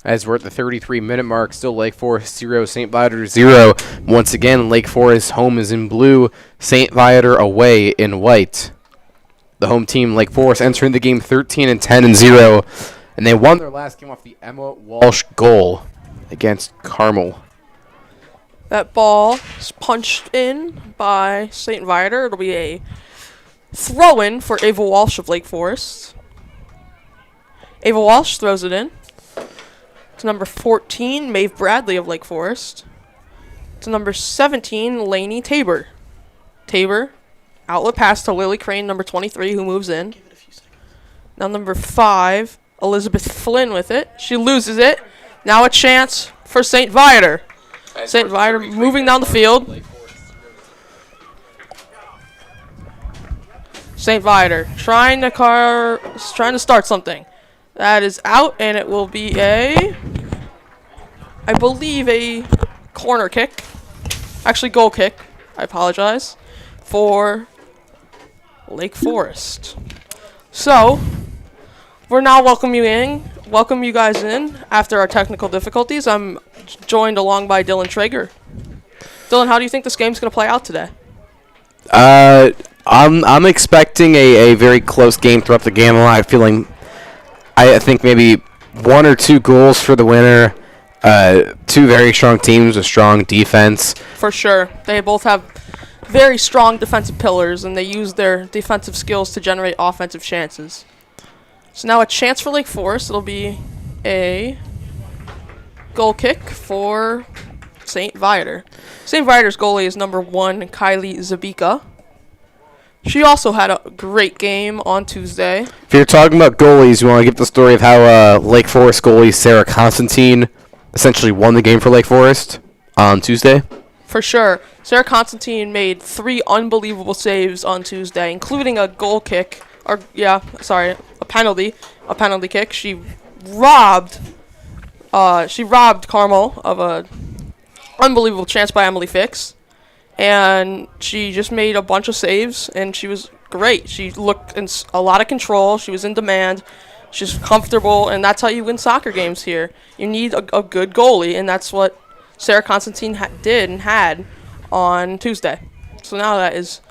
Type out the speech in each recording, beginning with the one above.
As we're at the 33-minute mark, still Lake Forest 0, St. Viator 0. Once again, Lake Forest home is in blue, St. Viator away in white. The home team, Lake Forest, entering the game 13-10-0, and they won their last game off the Emma Walsh goal against Carmel. That ball is punched in by St. Viator. It'll be a throw-in for Ava Walsh of Lake Forest. Ava Walsh throws it in to number 14, Maeve Bradley of Lake Forest. To number 17, Lainey Tabor. Tabor, outlet pass to Lily Crane, number 23, who moves in. Now number 5, Elizabeth Flynn with it. She loses it. Now a chance for St. Viator. St. Viator moving down the field. St. Viator trying to start something. That is out, and it will be I believe a corner kick. Actually, goal kick. I apologize. For Lake Forest. So, we're now welcome you guys in after our technical difficulties. I'm joined along by Dylan Traeger. Dylan, how do you think this game's going to play out today? I'm expecting a very close game throughout the game. I think maybe 1 or 2 goals for the winner. 2 very strong teams with strong defense. For sure. They both have very strong defensive pillars, and they use their defensive skills to generate offensive chances. So now a chance for Lake Forest. It'll be a goal kick for St. Viator. St. Viator's goalie is number 1, Kylie Zabika. She also had a great game on Tuesday. If you're talking about goalies, you want to give the story of how Lake Forest goalie Sarah Constantine essentially won the game for Lake Forest on Tuesday? For sure. Sarah Constantine made 3 unbelievable saves on Tuesday, including a goal kick. A penalty kick. She robbed Carmel of a unbelievable chance by Emily Fix. And she just made a bunch of saves, and she was great. She looked in a lot of control. She was in demand. She's comfortable, and that's how you win soccer games here. You need a good goalie, and that's what Sarah Constantine did and had on Tuesday. So now that is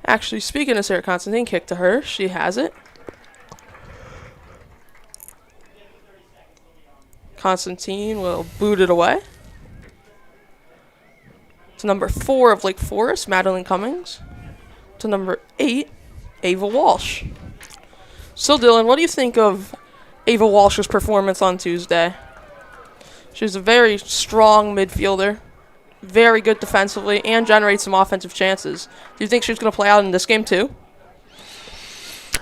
actually, speaking of Sarah Constantine, kick to her. She has it. Constantine will boot it away. To number 4 of Lake Forest, Madeline Cummings. To number 8, Ava Walsh. So, Dylan, what do you think of Ava Walsh's performance on Tuesday? She's a very strong midfielder, very good defensively, and generates some offensive chances. Do you think she's going to play out in this game too?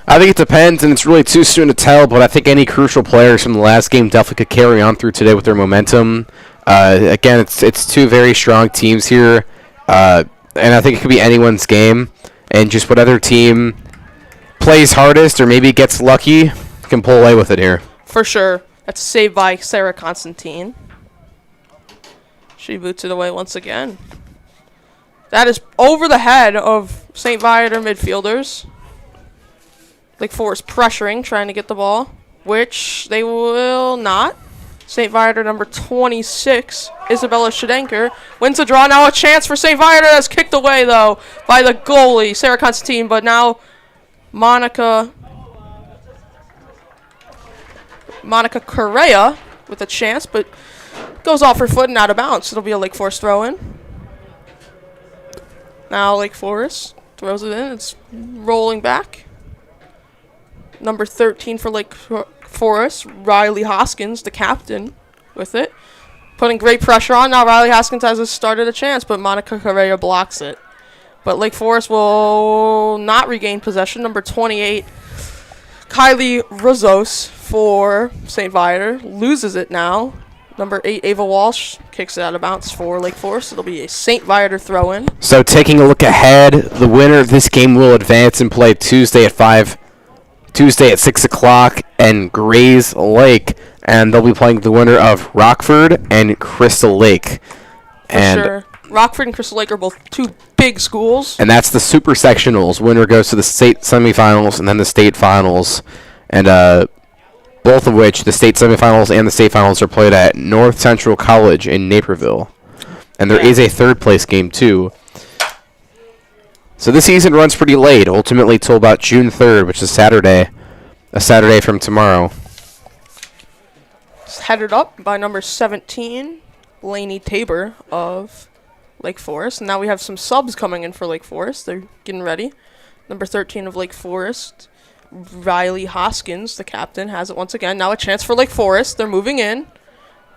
I think it depends, and it's really too soon to tell, but I think any crucial players from the last game definitely could carry on through today with their momentum. Again, it's 2 very strong teams here, and I think it could be anyone's game, and just whatever team plays hardest or maybe gets lucky can pull away with it here. For sure. That's a save by Sarah Constantine. She boots it away once again. That is over the head of St. Viator midfielders. Lake Forest pressuring, trying to get the ball, which they will not. St. Viator number 26, Isabella Shadenker, wins the draw. Now a chance for St. Viator. That's kicked away, though, by the goalie, Sarah Constantine. But now Monica Correa with a chance, but goes off her foot and out of bounds. It'll be a Lake Forest throw-in. Now Lake Forest throws it in. It's rolling back. Number 13 for Lake Forest, Riley Hoskins, the captain, with it. Putting great pressure on. Now Riley Hoskins has started a chance, but Monica Correa blocks it. But Lake Forest will not regain possession. Number 28, Kylie Rozos for St. Viator, loses it now. Number 8, Ava Walsh, kicks it out of bounds for Lake Forest. It'll be a St. Viator throw-in. So taking a look ahead, the winner of this game will advance and play Tuesday at 6 o'clock, and Grays Lake, and they'll be playing the winner of Rockford and Crystal Lake. Sure. Rockford and Crystal Lake are both 2 big schools. And that's the super sectionals. Winner goes to the state semifinals and then the state finals. And both of which, the state semifinals and the state finals, are played at North Central College in Naperville. And there is a third-place game, too. So this season runs pretty late, ultimately till about June 3rd, which is Saturday. A Saturday from tomorrow. It's headed up by number 17, Laney Tabor of Lake Forest. And now we have some subs coming in for Lake Forest. They're getting ready. Number 13 of Lake Forest, Riley Hoskins, the captain, has it once again. Now a chance for Lake Forest. They're moving in.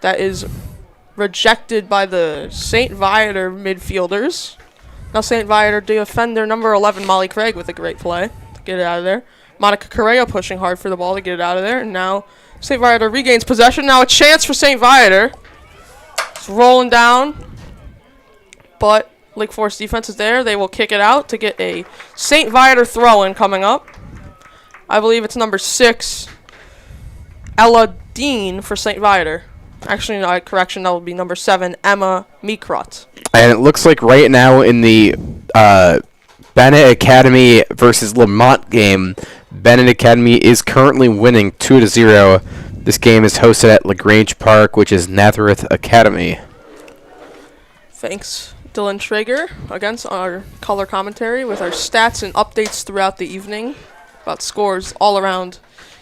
That is rejected by the St. Viator midfielders. Now St. Viator defend their number 11, Molly Craig, with a great play to get it out of there. Monica Correa pushing hard for the ball to get it out of there. And now St. Viator regains possession. Now a chance for St. Viator. It's rolling down. But Lake Forest defense is there. They will kick it out to get a St. Viator throw-in coming up. I believe it's number 6, Ella Dean for St. Viator. Actually, no, correction, that would be number 7, Emma Meekrot. And it looks like right now in the Bennett Academy versus Lamont game, Bennett Academy is currently winning 2-0. This game is hosted at LaGrange Park, which is Nazareth Academy. Thanks, Dylan Traeger, against our color commentary with our stats and updates throughout the evening about scores all around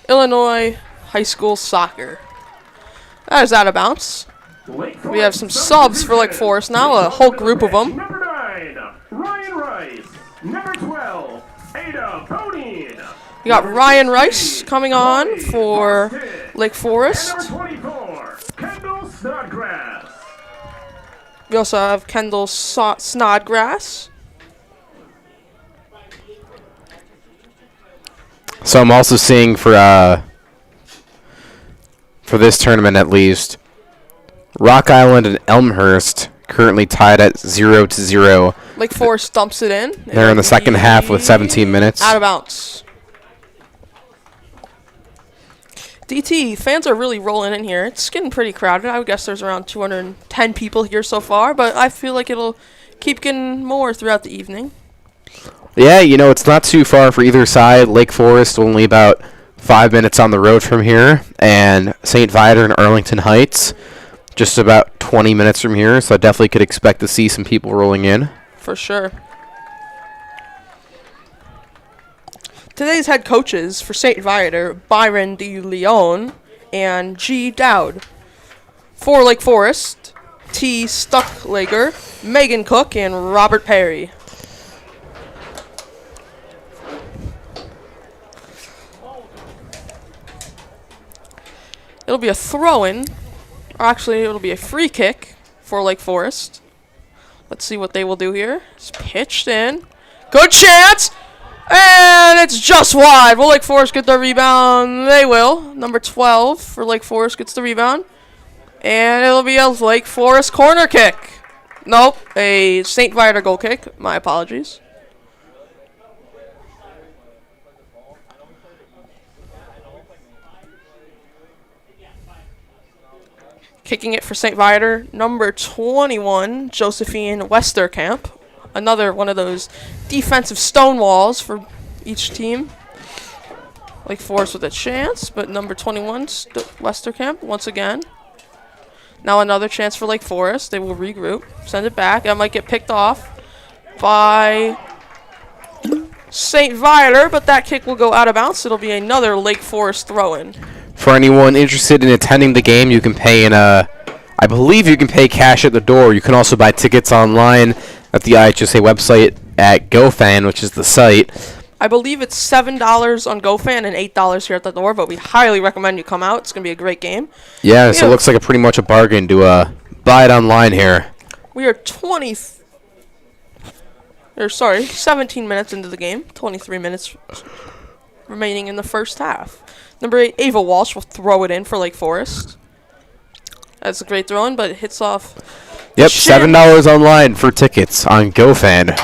Illinois high school soccer. That is out of bounds. We have some subs for Lake Forest now, a whole group of them. Number 9, Ryan Rice. Number 12, Ada Bodine. We got Ryan Rice coming on for Lake Forest. Number 24, Kendall Snodgrass. We also have Kendall Snodgrass. So I'm also seeing for this tournament at least, Rock Island and Elmhurst currently tied at 0-0. Lake Forest dumps it in. They're in the second half with 17 minutes. Out of bounds. DT, fans are really rolling in here. It's getting pretty crowded. I would guess there's around 210 people here so far, but I feel like it'll keep getting more throughout the evening. Yeah, you know, it's not too far for either side. Lake Forest only about 5 minutes on the road from here, and St. Viator and Arlington Heights just about 20 minutes from here, so I definitely could expect to see some people rolling in. For sure. Today's head coaches for St. Viator, Byron De Leon and G. Dowd. For Lake Forest, T. Stucklager, Megan Cook, and Robert Perry. It'll be a throw-in, or actually it'll be a free kick for Lake Forest. Let's see what they will do here. It's pitched in. Good chance! And it's just wide. Will Lake Forest get the rebound? They will. Number 12 for Lake Forest gets the rebound. And it'll be a Lake Forest corner kick. Nope, a St. Viator goal kick. My apologies. Kicking it for St. Viator, number 21, Josephine Westerkamp. Another one of those defensive stonewalls for each team. Lake Forest with a chance, but number 21, Westerkamp, once again. Now another chance for Lake Forest. They will regroup, send it back. That might get picked off by St. Viator, but that kick will go out of bounds. It'll be another Lake Forest throw-in. For anyone interested in attending the game, you can pay I believe you can pay cash at the door. You can also buy tickets online at the IHSA website at GoFan, which is the site. I believe it's $7 on GoFan and $8 here at the door, but we highly recommend you come out. It's going to be a great game. Yeah, so it looks like pretty much a bargain to buy it online here. We are 17 minutes into the game. 23 minutes remaining in the first half. Number 8, Ava Walsh will throw it in for Lake Forest. That's a great throw-in, but it hits off. Yep, $7 online for tickets on GoFan.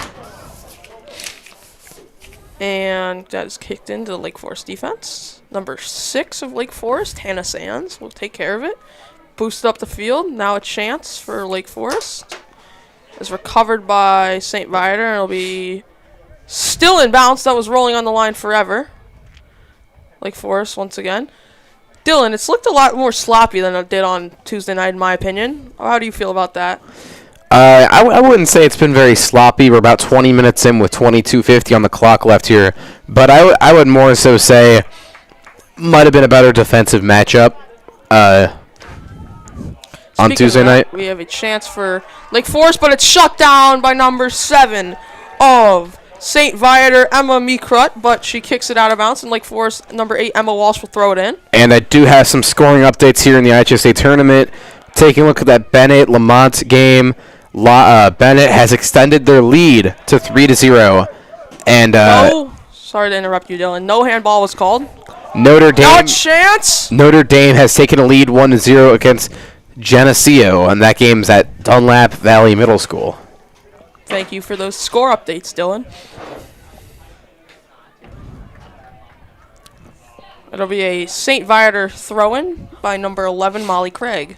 And that is kicked into the Lake Forest defense. Number 6 of Lake Forest, Hannah Sands, will take care of it. Boosted up the field. Now a chance for Lake Forest. Is recovered by St. Viator, and it'll be still in bounds. That was rolling on the line forever. Lake Forest once again. Dylan, it's looked a lot more sloppy than it did on Tuesday night, in my opinion. How do you feel about that? I wouldn't say it's been very sloppy. We're about 20 minutes in with 22:50 on the clock left here. But I would more so say might have been a better defensive matchup on Tuesday night. We have a chance for Lake Forest, but it's shut down by number 7 of St. Viator, Emma Meekrut, but she kicks it out of bounds, and Lake Forest, number 8, Emma Walsh, will throw it in. And I do have some scoring updates here in the IHSA tournament. Taking a look at that Bennett-Lamont game, Bennett has extended their lead to 3-0. And sorry to interrupt you, Dylan. No handball was called. Notre Dame. No chance. Notre Dame has taken a lead 1-0 against Geneseo, and that game's at Dunlap Valley Middle School. Thank you for those score updates, Dylan. It'll be a St. Viator throw-in by number 11, Molly Craig.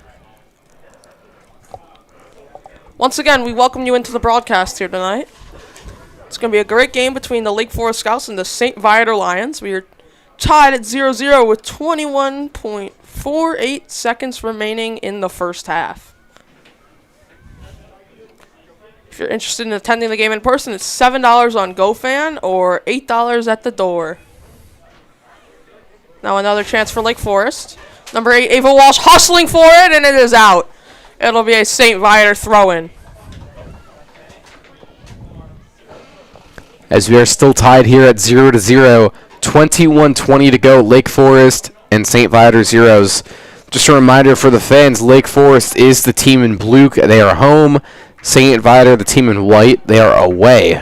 Once again, we welcome you into the broadcast here tonight. It's going to be a great game between the Lake Forest Scouts and the St. Viator Lions. We are tied at 0-0 with 21.48 seconds remaining in the first half. If you're interested in attending the game in person, it's $7 on GoFan or $8 at the door. Now another chance for Lake Forest. Number 8, Ava Walsh, hustling for it, and it is out. It'll be a St. Viator throw-in. As we are still tied here at 0-0, 21:20 to go. Lake Forest and St. Viator zeros. Just a reminder for the fans, Lake Forest is the team in blue. They are home. St. Viator, the team in white, they are away.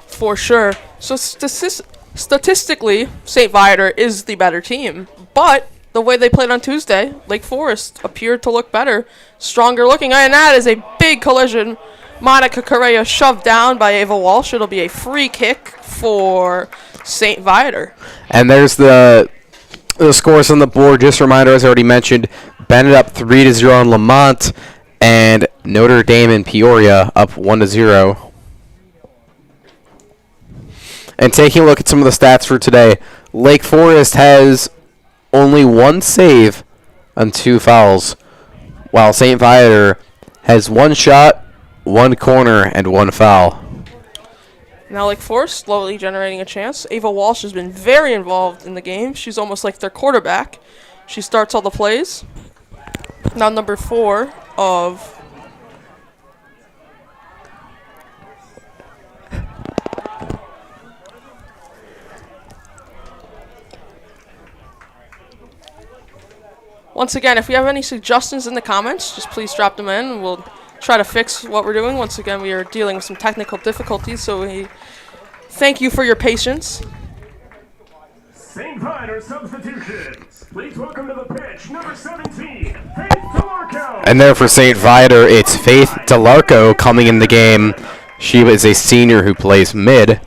For sure. So statistically, St. Viator is the better team. But the way they played on Tuesday, Lake Forest appeared to look better, stronger looking. And that is a big collision. Monica Correa shoved down by Ava Walsh. It'll be a free kick for St. Viator. And there's the scores on the board. Just a reminder, as I already mentioned, Bennett up 3-0 on Lamont. And Notre Dame and Peoria up 1-0. And taking a look at some of the stats for today, Lake Forest has only 1 save on 2 fouls, while St. Viator has 1 shot, 1 corner, and 1 foul. Now Lake Forest slowly generating a chance. Ava Walsh has been very involved in the game. She's almost like their quarterback. She starts all the plays. Now number 4 of once again, if you have any suggestions in the comments, just please drop them in and we'll try to fix what we're doing. Once again, we are dealing with some technical difficulties, so we thank you for your patience. St. Viator substitutions. Please welcome to the pitch, number 17, Faith DeLarco. And there for St. Viator, it's Faith DeLarco coming in the game. She is a senior who plays mid.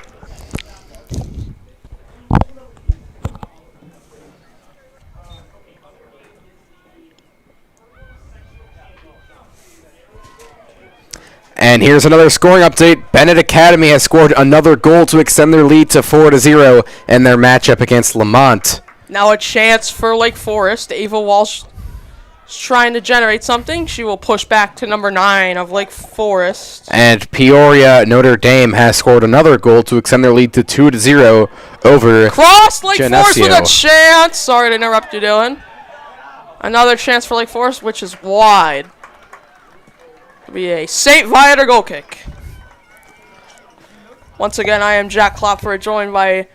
And here's another scoring update. Bennett Academy has scored another goal to extend their lead to 4-0 in their matchup against Lamont. Now a chance for Lake Forest. Ava Walsh is trying to generate something. She will push back to number 9 of Lake Forest. And Peoria Notre Dame has scored another goal to extend their lead to 2-0 over Cross Lake Geneseo. Forest with a chance. Sorry to interrupt you, Dylan. Another chance for Lake Forest, which is wide. It'll be a St. Viator goal kick. Once again, I am Jack Klopfer, joined by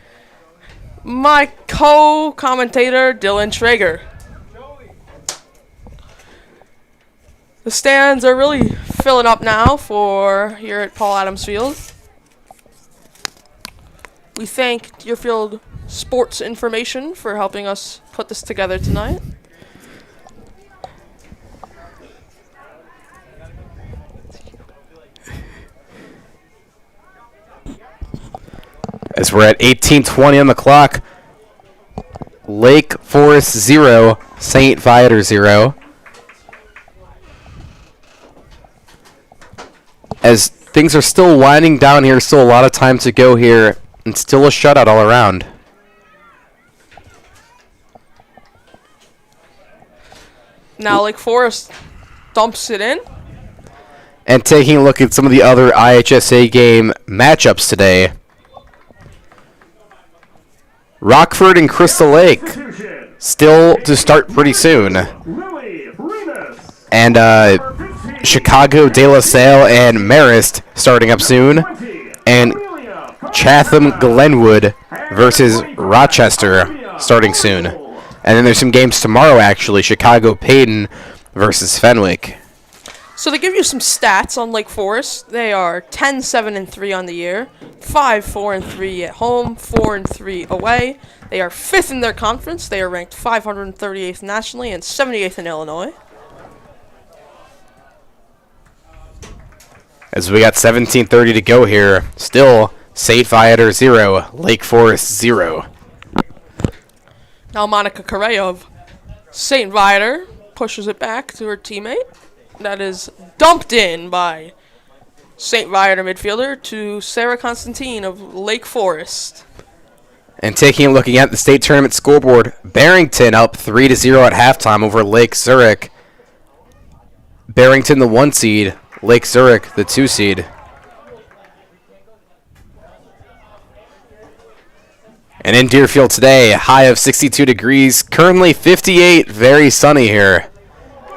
my co-commentator, Dylan Traeger. The stands are really filling up now for here at Paul Adams Field. We thank Deerfield Sports Information for helping us put this together tonight. As we're at 18:20 on the clock, Lake Forest 0, St. Viator 0. As things are still winding down here, still a lot of time to go here, and still a shutout all around. Now Lake Forest dumps it in. And taking a look at some of the other IHSA game matchups today. Rockford and Crystal Lake still to start pretty soon. And Chicago, De La Salle, and Marist starting up soon. And Chatham Glenwood versus Rochester starting soon. And then there's some games tomorrow, actually. Chicago Payton versus Fenwick. So to give you some stats on Lake Forest, they are 10-7-3 on the year, 5-4-3 at home, 4-3 away. They are 5th in their conference. They are ranked 538th nationally and 78th in Illinois. As we got 17:30 to go here, still St. Viator 0, Lake Forest 0. Now Monica Correa of St. Viator pushes it back to her teammate. That is dumped in by St. Viator midfielder to Sarah Constantine of Lake Forest. And taking a look at the state tournament scoreboard, Barrington up 3-0 at halftime over Lake Zurich. Barrington the 1 seed, Lake Zurich the 2 seed. And in Deerfield today, high of 62 degrees, currently 58, very sunny here.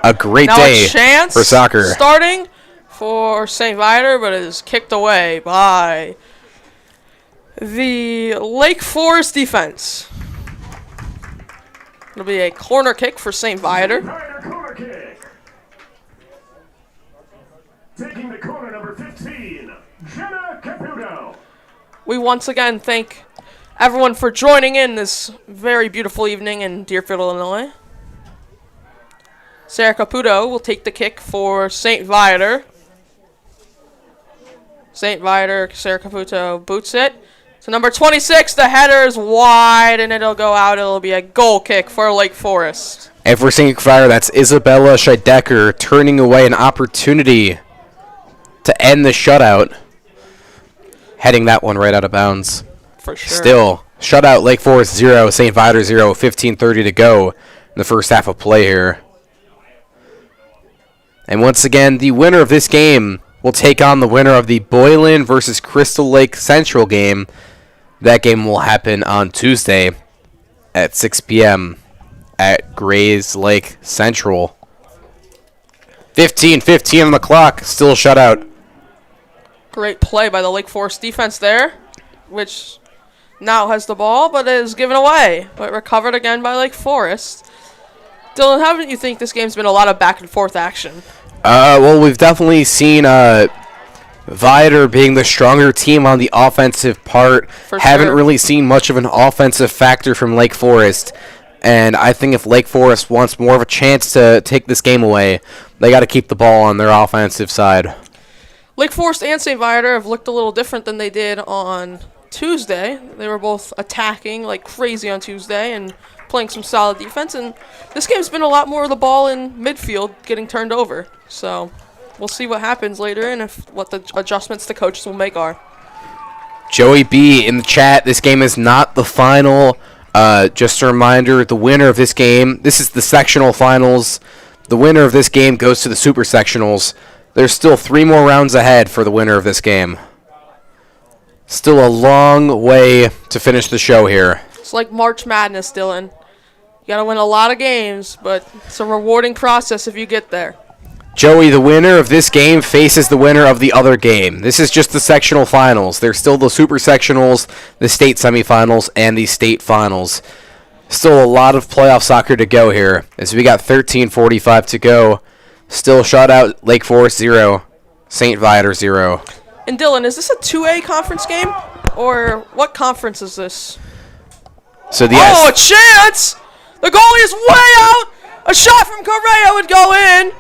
A great day for soccer. Starting for St. Viator, but it is kicked away by the Lake Forest defense. It'll be a corner kick for St. Viator. Corner kick. Taking the corner, number 15, Jenna Caputo. We once again thank everyone for joining in this very beautiful evening in Deerfield, Illinois. Sarah Caputo will take the kick for St. Viator. St. Viator, Sarah Caputo boots it. So number 26, the header is wide and it'll go out. It'll be a goal kick for Lake Forest. And for St. Viator, that's Isabella Scheidecker turning away an opportunity to end the shutout. Heading that one right out of bounds. For sure. Still, shutout Lake Forest 0, St. Viator 0, 15:30 to go in the first half of play here. And once again, the winner of this game will take on the winner of the Boylan versus Crystal Lake Central game. That game will happen on Tuesday at 6 p.m. at Grays Lake Central. 15:15 on the clock, still shutout. Great play by the Lake Forest defense there, which now has the ball, but is given away. But recovered again by Lake Forest. Dylan, haven't you think this game's been a lot of back and forth action? Well, we've definitely seen Viator being the stronger team on the offensive part. Haven't really seen much of an offensive factor from Lake Forest. And I think if Lake Forest wants more of a chance to take this game away, they got to keep the ball on their offensive side. Lake Forest and St. Viator have looked a little different than they did on Tuesday. They were both attacking like crazy on Tuesday and playing some solid defense. And this game's been a lot more of the ball in midfield getting turned over. So we'll see what happens later and what the adjustments the coaches will make are. Joey B in the chat, this game is not the final. Just a reminder, the winner of this game, this is the sectional finals. The winner of this game goes to the super sectionals. There's still 3 more rounds ahead for the winner of this game. Still a long way to finish the show here. It's like March Madness, Dylan. You got to win a lot of games, but it's a rewarding process if you get there. Joey, the winner of this game faces the winner of the other game. This is just the sectional finals. There's still the super sectionals, the state semifinals, and the state finals. Still a lot of playoff soccer to go here, as we got 13:45 to go. Still shutout Lake Forest 0, St. Viator 0. And Dylan, is this a 2A conference game? Or what conference is this? So Oh, a chance! The goalie is way out! A shot from Correa would go in!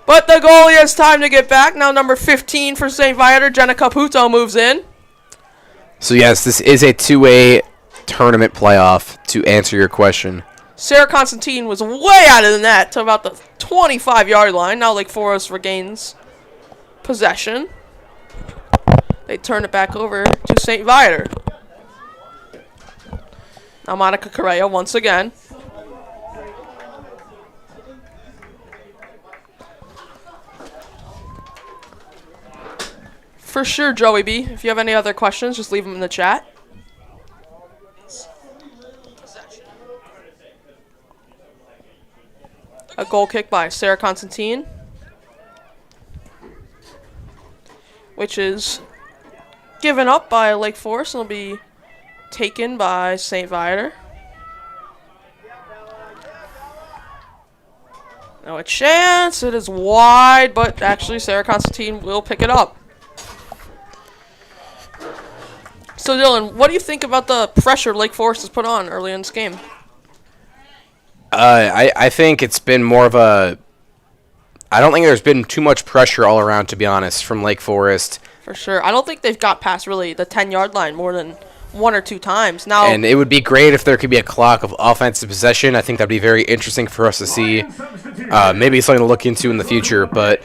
But the goalie has time to get back. Now number 15 for St. Viator, Jenna Caputo moves in. So yes, this is a 2A tournament playoff, to answer your question. Sarah Constantine was way out of the net to about the 25-yard line. Now Lake Forest regains possession. They turn it back over to St. Viator. Now Monica Correa once again. For sure, Joey B. If you have any other questions, just leave them in the chat. A goal kick by Sarah Constantine, which is given up by Lake Forest and will be taken by St. Viator. Now a chance. It is wide, but actually Sarah Constantine will pick it up. So Dylan, what do you think about the pressure Lake Forest has put on early in this game? I think it's been more of a... I don't think there's been too much pressure all around, to be honest, from Lake Forest. For sure. I don't think they've got past really the 10-yard line more than 1 or 2 times. Now, And it would be great if there could be a clock of offensive possession. I think that'd be very interesting for us to see. Maybe something to look into in the future, but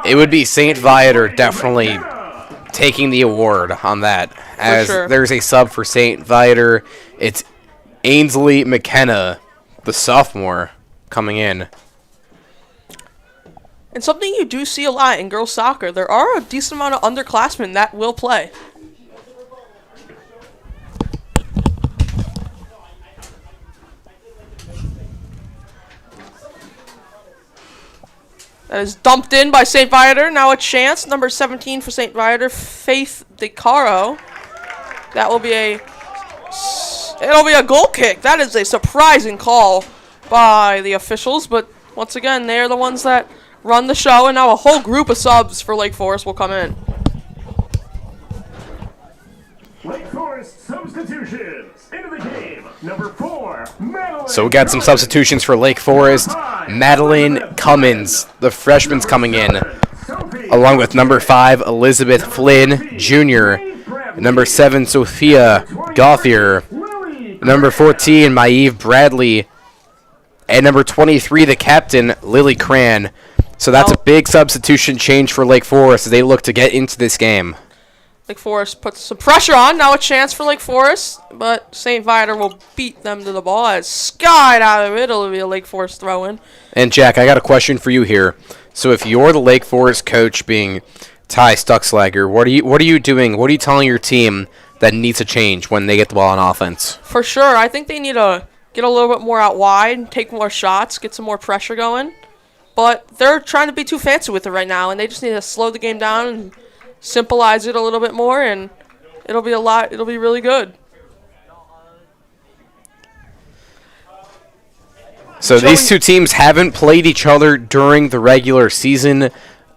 it would be St. Viator definitely taking the award on that. As sure. There's a sub for St. Viator. It's Ainsley McKenna, the sophomore, coming in. and something you do see a lot in girls soccer, there are a decent amount of underclassmen that will play. That is dumped in by St. Viator. Now a chance. Number 17 for St. Viator, Faith DeCaro. That will be it'll be a goal kick. That is a surprising call by the officials. But once again, they're the ones that run the show. And now a whole group of subs for Lake Forest will come in. Lake Forest substitutions into the game. Number 4, Madeline. So we got some substitutions for Lake Forest. Madeline Cummins, the freshman's coming in, along with number 5, Elizabeth Flynn Jr., number 7, Sophia Gauthier, number 14, Maeve Bradley, and number 23, the captain, Lily Cran. So that's a big substitution change for Lake Forest as they look to get into this game. Lake Forest puts some pressure on. Now a chance for Lake Forest, but St. Viator will beat them to the ball as skied out of it. It'll be a Lake Forest throw-in. And Jack, I got a question for you here. So if you're the Lake Forest coach being Ty Stuckslager, what are you doing? What are you telling your team that needs to change when they get the ball on offense? For sure. I think they need to get a little bit more out wide, take more shots, get some more pressure going. But they're trying to be too fancy with it right now, and they just need to slow the game down and simplifize it a little bit more, and it'll be really good. So these two teams haven't played each other during the regular season,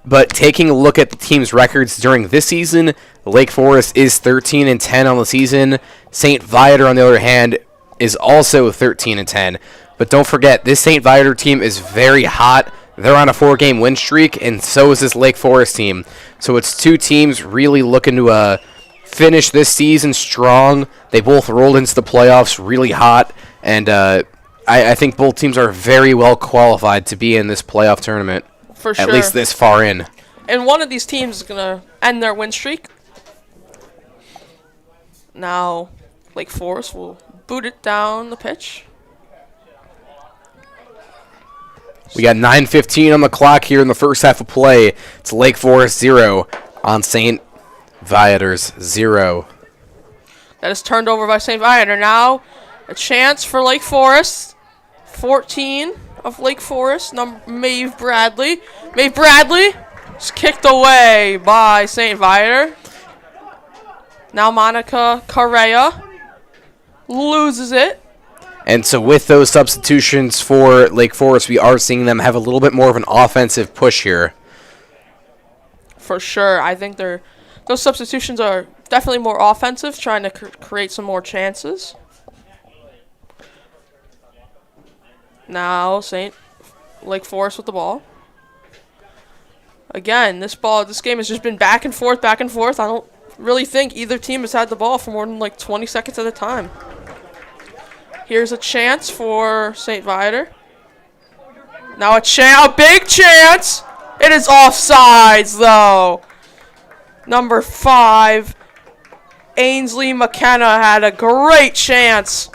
but taking a look at the teams' records during this season, Lake Forest is 13-10 on the season. St. Viator, on the other hand, is also 13-10. But don't forget, this St. Viator team is very hot. They're on a 4-game win streak, and so is this Lake Forest team. So it's two teams really looking to finish this season strong. They both rolled into the playoffs really hot, and I think both teams are very well qualified to be in this playoff tournament. For sure. At least this far in. And one of these teams is going to end their win streak. Now, Lake Forest will boot it down the pitch. We got 9:15 on the clock here in the first half of play. It's Lake Forest 0 on St. Viator's 0. That is turned over by St. Viator. Now, a chance for Lake Forest. 14 of Lake Forest, Maeve Bradley. Maeve Bradley is kicked away by St. Viator. Now Monica Correa loses it. And so with those substitutions for Lake Forest, we are seeing them have a little bit more of an offensive push here. For sure. I think those substitutions are definitely more offensive, trying to create some more chances. Now Lake Forest with the ball. Again, this game has just been back and forth, back and forth. I don't really think either team has had the ball for more than like 20 seconds at a time. Here's a chance for St. Viator. Now a big chance. It is offsides, though. Number 5, Ainsley McKenna had a great chance,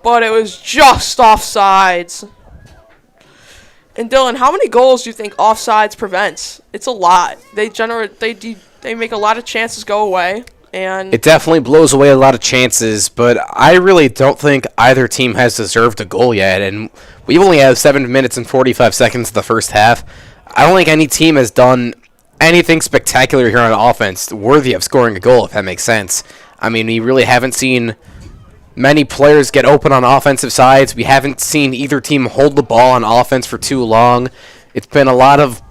but it was just offsides. And Dylan, how many goals do you think offsides prevents? It's a lot. They They make a lot of chances go away. And It definitely blows away a lot of chances, but I really don't think either team has deserved a goal yet. And we only have 7 minutes and 45 seconds of the first half. I don't think any team has done anything spectacular here on offense worthy of scoring a goal, if that makes sense. I mean, we really haven't seen many players get open on offensive sides. We haven't seen either team hold the ball on offense for too long. It's been a lot of,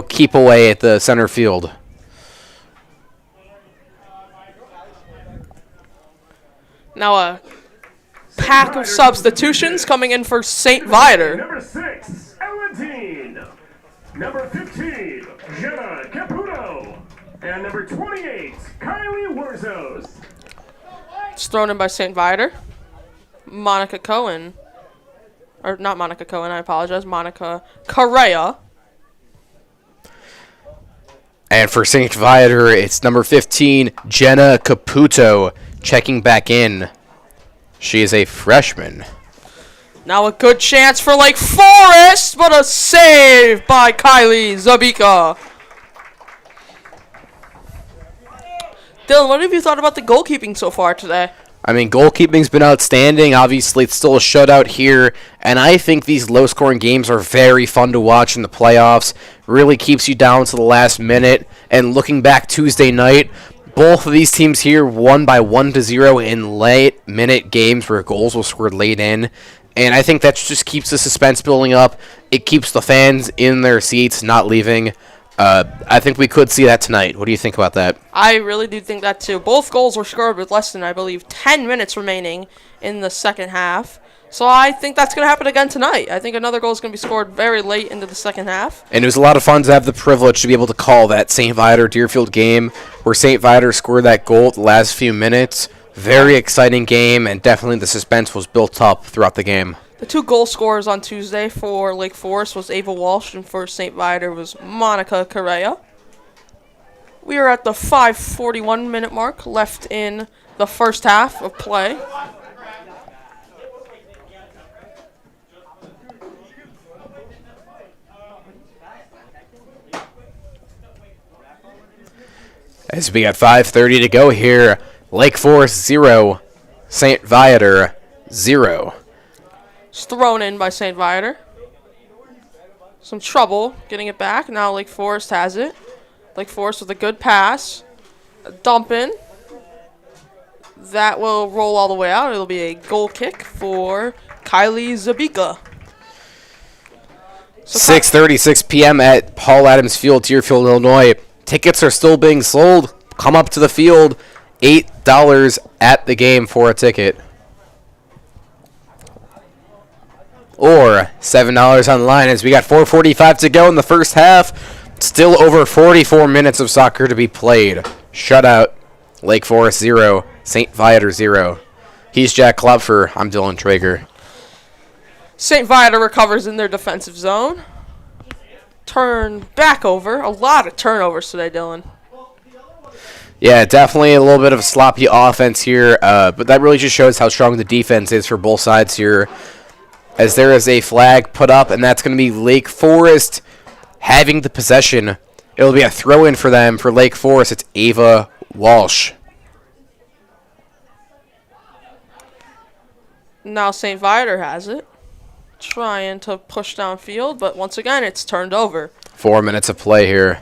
keep away at the center field. now a pack of substitutions coming in for St. Viator. Number 6, Ellentine. Number 15, Jenna Caputo. And number 28, Kylie Wurzos. It's thrown in by St. Viator. Monica Cohen. Or not Monica Cohen, I apologize. Monica Correa. And for St. Viator, it's number 15, Jenna Caputo, checking back in. She is a freshman. Now a good chance for Lake Forest, but a save by Kylie Zabika. Dylan, what have you thought about the goalkeeping so far today? I mean, goalkeeping's been outstanding. Obviously, it's still a shutout here, and I think these low-scoring games are very fun to watch in the playoffs. Really keeps you down to the last minute. And looking back Tuesday night, both of these teams here won by 1-0 in late-minute games where goals were scored late in. And I think that just keeps the suspense building up. It keeps the fans in their seats, not leaving. I think we could see that tonight. What do you think about that? I really do think that too. Both goals were scored with less than, I believe, 10 minutes remaining in the second half. So I think that's going to happen again tonight. I think another goal is going to be scored very late into the second half. And it was a lot of fun to have the privilege to be able to call that St. Viator Deerfield game where St. Viator scored that goal at the last few minutes. Very exciting game, and definitely the suspense was built up throughout the game. The two goal scorers on Tuesday for Lake Forest was Ava Walsh, and for St. Viator was Monica Correa. We are at the 5:41 minute mark left in the first half of play. As we got 5:30 to go here, Lake Forest 0, St. Viator 0. It's thrown in by St. Viator. Some trouble getting it back. Now Lake Forest has it. Lake Forest with a good pass. A dump in. That will roll all the way out. It'll be a goal kick for Kylie Zabika. 6:36 p.m. at Paul Adams Field, Deerfield, Illinois. Tickets are still being sold. Come up to the field. $8 at the game for a ticket. Or $7 online, as we got 4:45 to go in the first half. Still over 44 minutes of soccer to be played. Shutout. Lake Forest 0, St. Viator 0. He's Jack Klopfer. I'm Dylan Traeger. St. Viator recovers in their defensive zone. Turn back over. A lot of turnovers today, Dylan. Yeah, definitely a little bit of a sloppy offense here, but that really just shows how strong the defense is for both sides here. As there is a flag put up, and that's going to be Lake Forest having the possession. It'll be a throw-in for them. For Lake Forest, it's Ava Walsh. Now St. Viator has it. Trying to push downfield, but once again, it's turned over. 4 minutes of play here.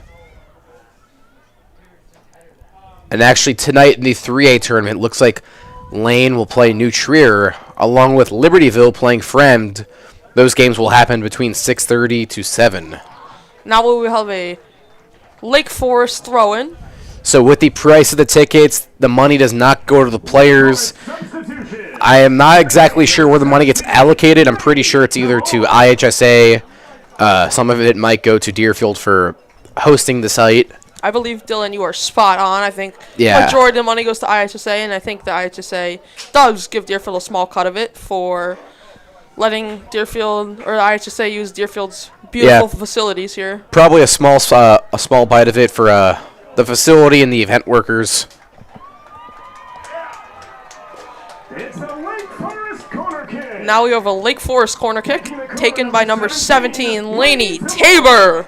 And actually, tonight in the 3A tournament, looks like Lane will play New Trier, along with Libertyville playing Fremd. Those games will happen between 6:30 to 7. Now we will have a Lake Forest throw-in. So with the price of the tickets, the money does not go to the players. I am not exactly sure where the money gets allocated. I'm pretty sure it's either to IHSA. Some of it might go to Deerfield for hosting the site. I believe, Dylan, you are spot on. I think Yeah. majority of the money goes to IHSA, and I think the IHSA does give Deerfield a small cut of it for letting Deerfield or IHSA use Deerfield's beautiful facilities here. Probably a small bite of it for the facility and the event workers. It's a Lake Forest corner kick. Now we have a Lake Forest corner kick taken by number 17, Lainey Tabor.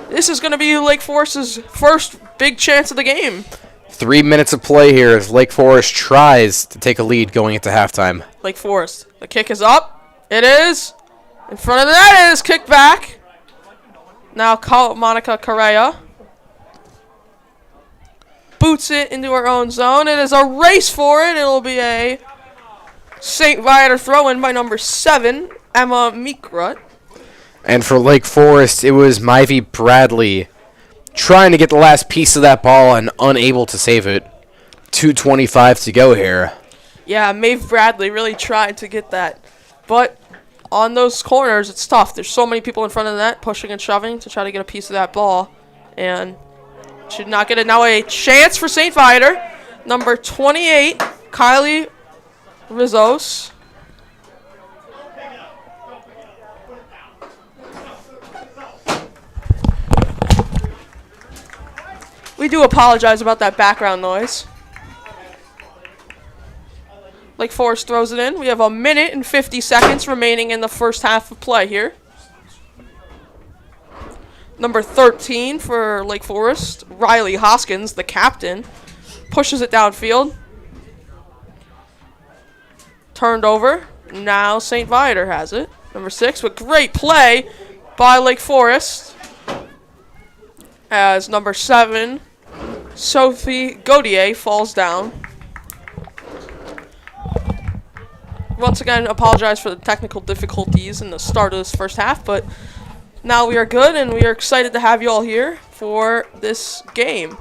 This is going to be Lake Forest's first big chance of the game. 3 minutes of play here as Lake Forest tries to take a lead going into halftime. Lake Forest. The kick is up. It is. In front of the net. It is kicked back. Now Monica Correa boots it into her own zone. It is a race for it. It'll be a St. Viator throw-in by number 7, Emma Meekrut. And for Lake Forest, it was Myvie Bradley trying to get the last piece of that ball and unable to save it. 2:25 to go here. Yeah, Maeve Bradley really tried to get that. But on those corners, it's tough. There's so many people in front of the net pushing and shoving to try to get a piece of that ball. And should not get it. Now a chance for St. Viator. Number 28, Kylie Rizos. We do apologize about that background noise. Lake Forest throws it in. We have 1 minute and 50 seconds remaining in the first half of play here. Number 13 for Lake Forest, Riley Hoskins, the captain, pushes it downfield. Turned over. Now St. Viator has it. Number 6 with great play by Lake Forest. As number 7, Sophie Gaudier, falls down. Once again, apologize for the technical difficulties in the start of this first half, but now we are good and we are excited to have you all here for this game.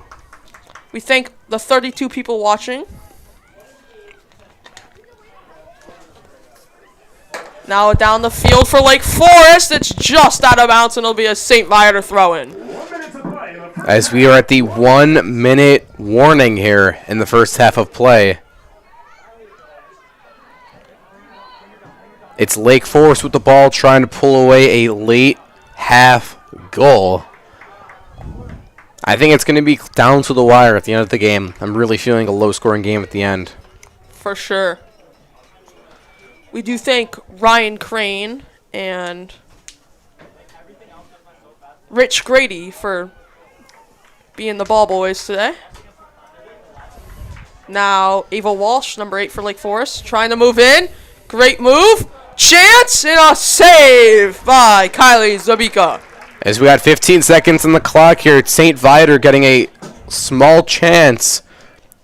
We thank the 32 people watching. Now down the field for Lake Forest. It's just out of bounds and it'll be a St. Viator throw-in. As we are at the 1 minute warning here in the first half of play. It's Lake Forest with the ball trying to pull away a late half goal. I think it's going to be down to the wire at the end of the game. I'm really feeling a low-scoring game at the end. For sure. We do thank Ryan Crane and Rich Grady for being the ball boys today. Now Ava Walsh, number 8 for Lake Forest, trying to move in. Great move. Chance and a save by Kylie Zabika. As we got 15 seconds on the clock here, it's St. Viator getting a small chance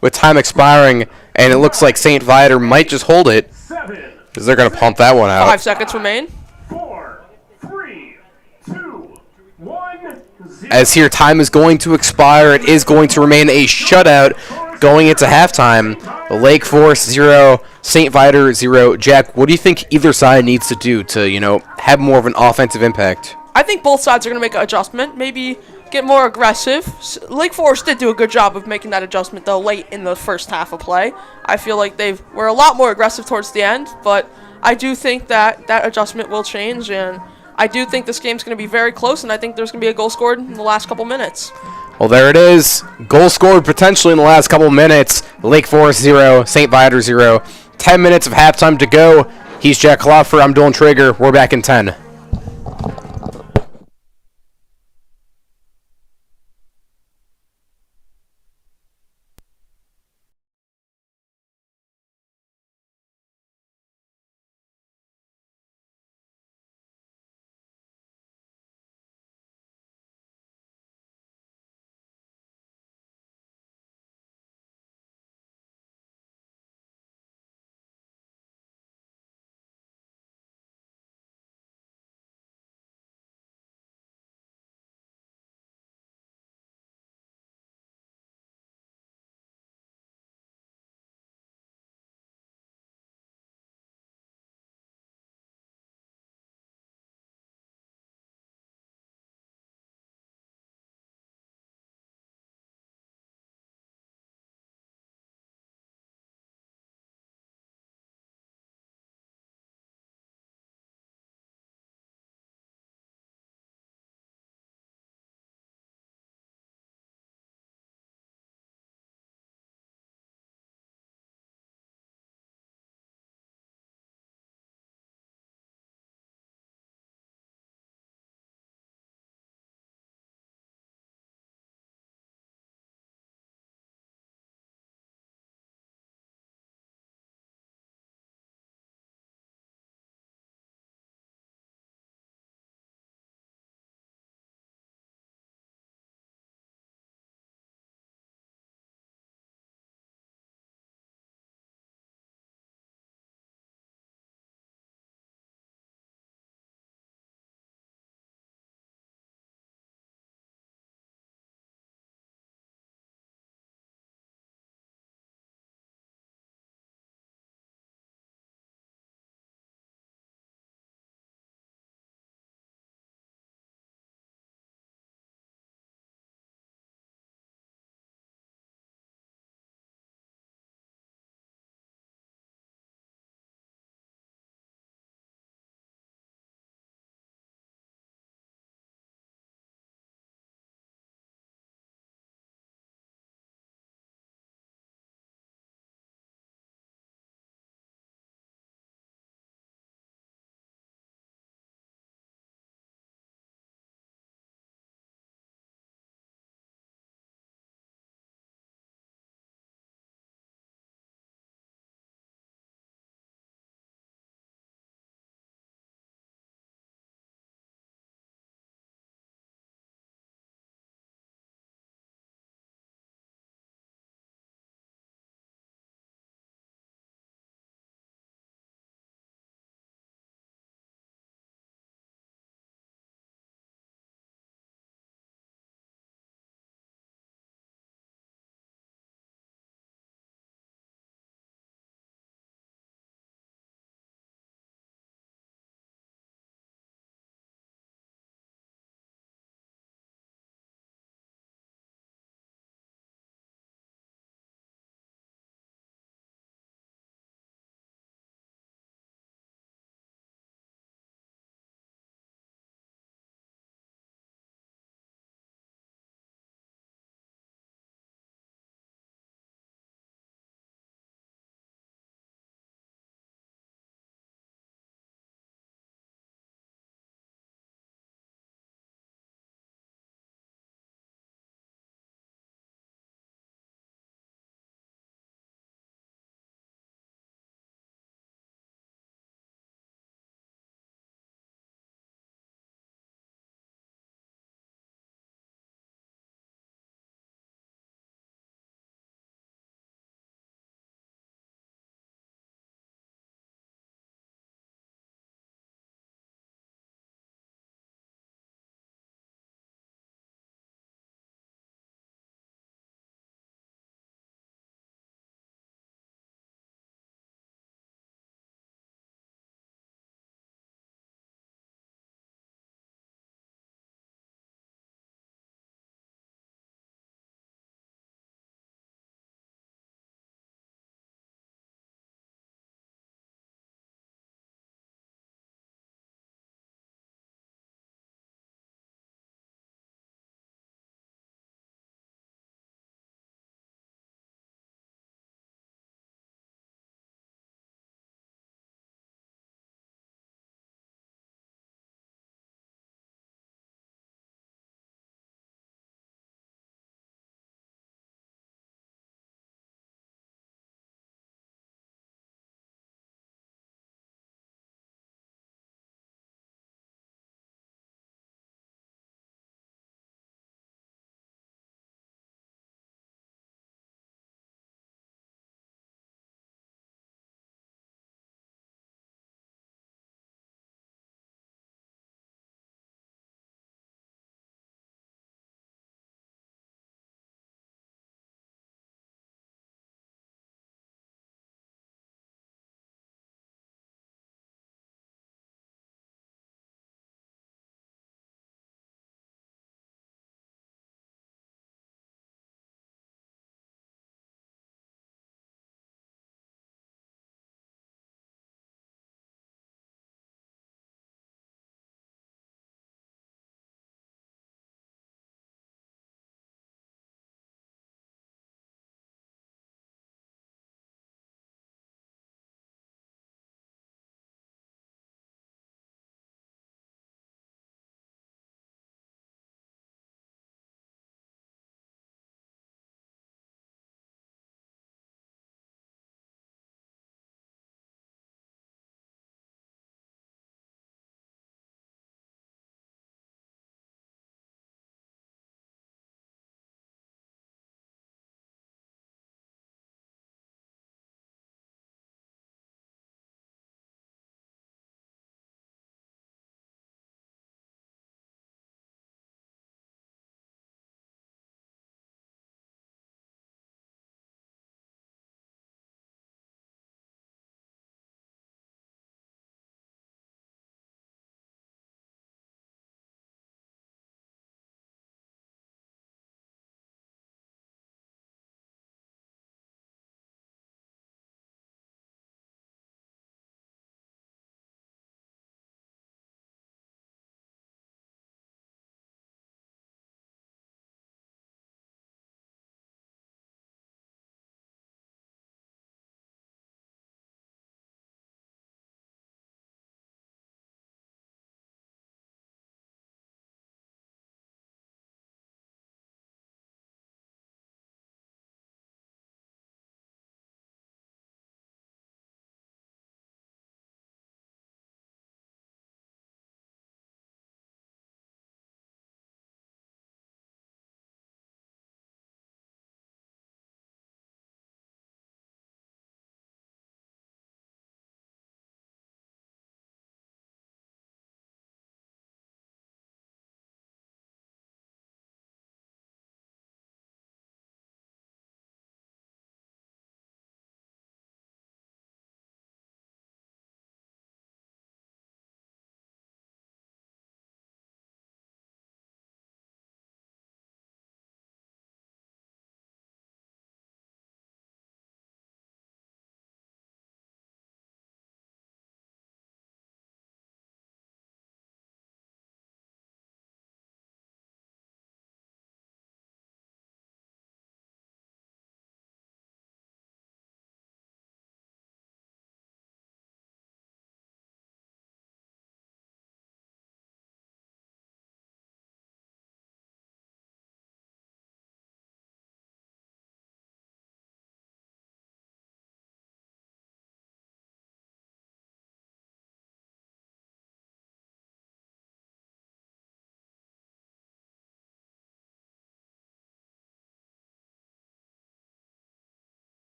with time expiring, and it looks like St. Viator might just hold it because they're going to pump that one out. 5 seconds remain. 4, 3, 2, 1, 0. As here, time is going to expire. It is going to remain a shutout going into halftime. Lake Forest 0, St. Viator 0. Jack, what do you think either side needs to do to, have more of an offensive impact? I think both sides are going to make an adjustment. Maybe get more aggressive. Lake Forest did do a good job of making that adjustment, though, late in the first half of play. I feel like they were a lot more aggressive towards the end, but I do think that that adjustment will change, and I do think this game's going to be very close, and I think there's going to be a goal scored in the last couple minutes. Well, there it is. Goal scored potentially in the last couple minutes. Lake Forest 0, St. Viator 0. 10 minutes of halftime to go. He's Jack Klopfer. I'm Dylan Traeger. We're back in 10.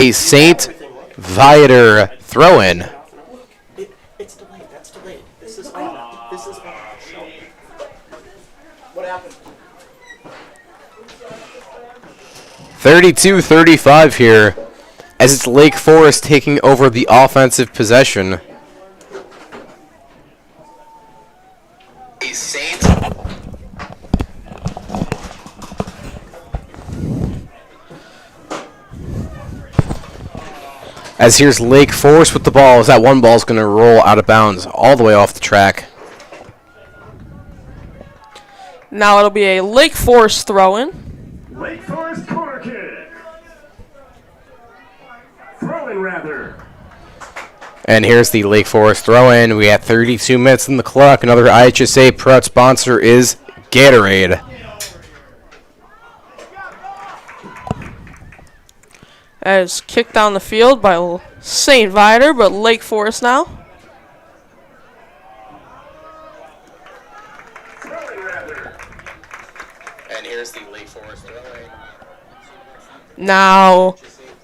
a St. Viator throw-in. It's delayed. That's delayed. This is on. This is on. What happened? 32-35 here, as it's Lake Forest taking over the offensive possession. A Saint. As here's Lake Forest with the ball, as that one ball is going to roll out of bounds all the way off the track. Now it'll be a Lake Forest throw-in. Lake Forest corner kick. Throwing rather. And here's the Lake Forest throw-in. We have 32 minutes on the clock. Another IHSA proud sponsor is Gatorade. As kicked down the field by St. Viator, but Lake Forest now. Throwing rather. And here's the Lake Forest throw-in. Now,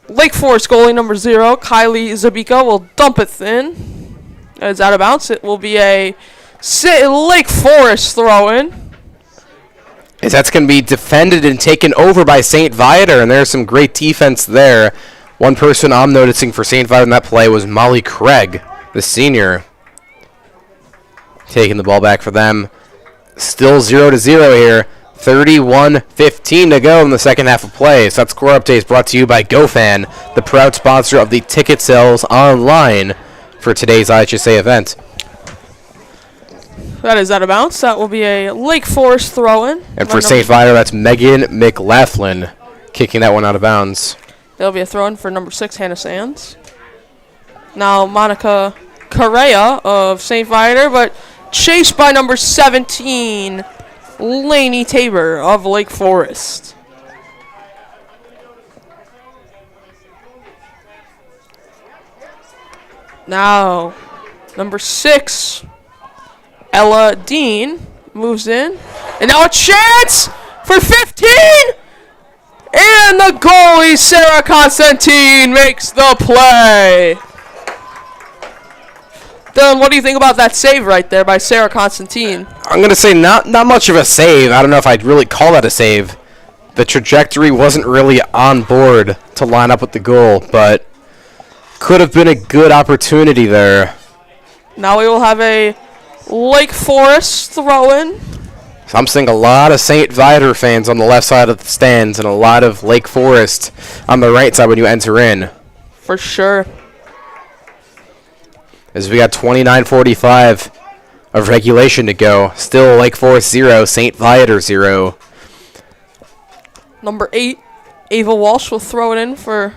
Lake Forest goalie number 0, Kylie Zabika, will dump it in. As out of bounds, it will be a Lake Forest throw-in. As that's going to be defended and taken over by St. Viator, and there's some great defense there. One person I'm noticing for St. Viator in that play was Molly Craig, the senior. Taking the ball back for them. Still 0-0 here. 31:15 to go in the second half of play. So that score update is brought to you by GoFan, the proud sponsor of the ticket sales online for today's IHSA event. That is out of bounds. That will be a Lake Forest throw-in. And for St. Viator, that's Megan McLaughlin kicking that one out of bounds. There'll be a throw-in for number 6, Hannah Sands. Now Monica Correa of St. Viator, but chased by number 17, Lainey Tabor of Lake Forest. Now, number 6, Ella Dean moves in. And now a chance for 15! And the goalie, Sarah Constantine, makes the play. Dylan, what do you think about that save right there by Sarah Constantine? I'm going to say not much of a save. I don't know if I'd really call that a save. The trajectory wasn't really on board to line up with the goal, but could have been a good opportunity there. Now we will have a Lake Forest throw-in. So I'm seeing a lot of St. Viator fans on the left side of the stands and a lot of Lake Forest on the right side when you enter in. For sure. As we got 29:45 of regulation to go. Still Lake Forest 0, St. Viator 0. Number 8, Ava Walsh will throw it in for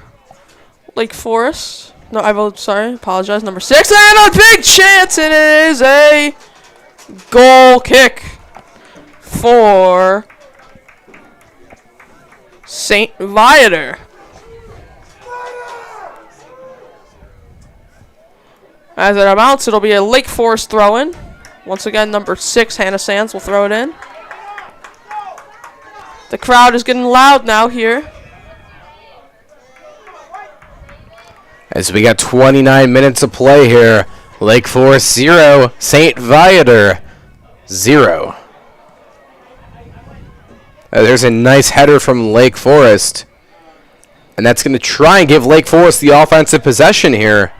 Lake Forest. No, apologize. Number 6, and a big chance, and it is a goal kick for St. Viator. As it amounts, it'll be a Lake Forest throw-in. Once again, number 6, Hannah Sands, will throw it in. The crowd is getting loud now here. As we got 29 minutes of play here. Lake Forest 0, St. Viator 0. There's a nice header from Lake Forest. And that's going to try and give Lake Forest the offensive possession here.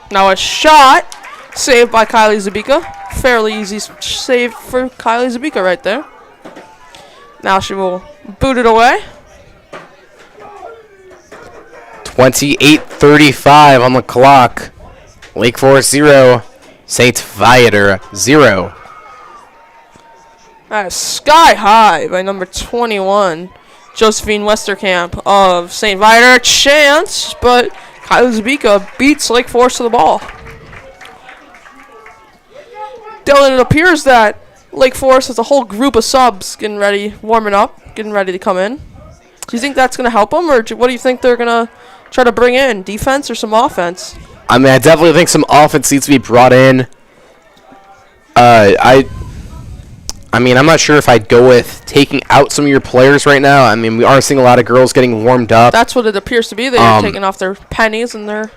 Now a shot saved by Kylie Zabika. Fairly easy save for Kylie Zabika right there. Now she will boot it away. 28:35 on the clock. Lake Forest 0, St. Viator 0. That is sky high by number 21, Josephine Westerkamp of St. Viator. Chance, but Kylie Zabika beats Lake Forest to the ball. Dylan, it appears that Lake Forest has a whole group of subs getting ready, warming up, getting ready to come in. Do you think that's going to help them, or what do you think they're going to try to bring in, defense or some offense? I mean, I definitely think some offense needs to be brought in. I'm I mean, I'm not sure if I'd go with taking out some of your players right now. I mean, we are seeing a lot of girls getting warmed up. That's what it appears to be. They're taking off their pennies and their...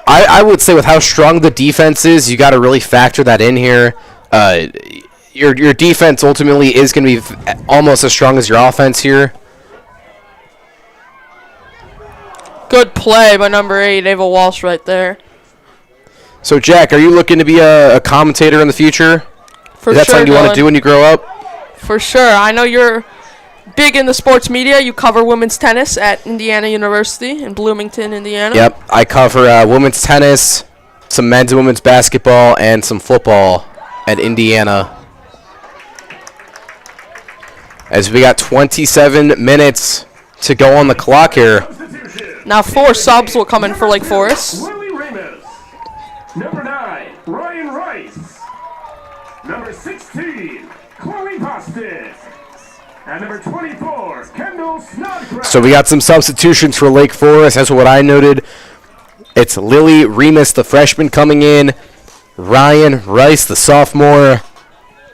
I would say with how strong the defense is, you got to really factor that in here. Your defense ultimately is going to be almost as strong as your offense here. Good play by number 8, Ava Walsh, right there. So, Jack, are you looking to be a commentator in the future? For is that sure, something you want Dylan. to do when you grow up? For sure. I know you're big in the sports media. You cover women's tennis at Indiana University in Bloomington, Indiana. Yep, I cover women's tennis, some men's and women's basketball, and some football at Indiana. As we got 27 minutes to go on the clock here. Now 4 subs will come in for Lake Forest. Lily Remus. Number 9, Ryan Rice. Number 16, Chloe Boston. And number 24, Kendall Snodgrass. So we got some substitutions for Lake Forest. That's what I noted. It's Lily Remus, the freshman, coming in. Ryan Rice, the sophomore.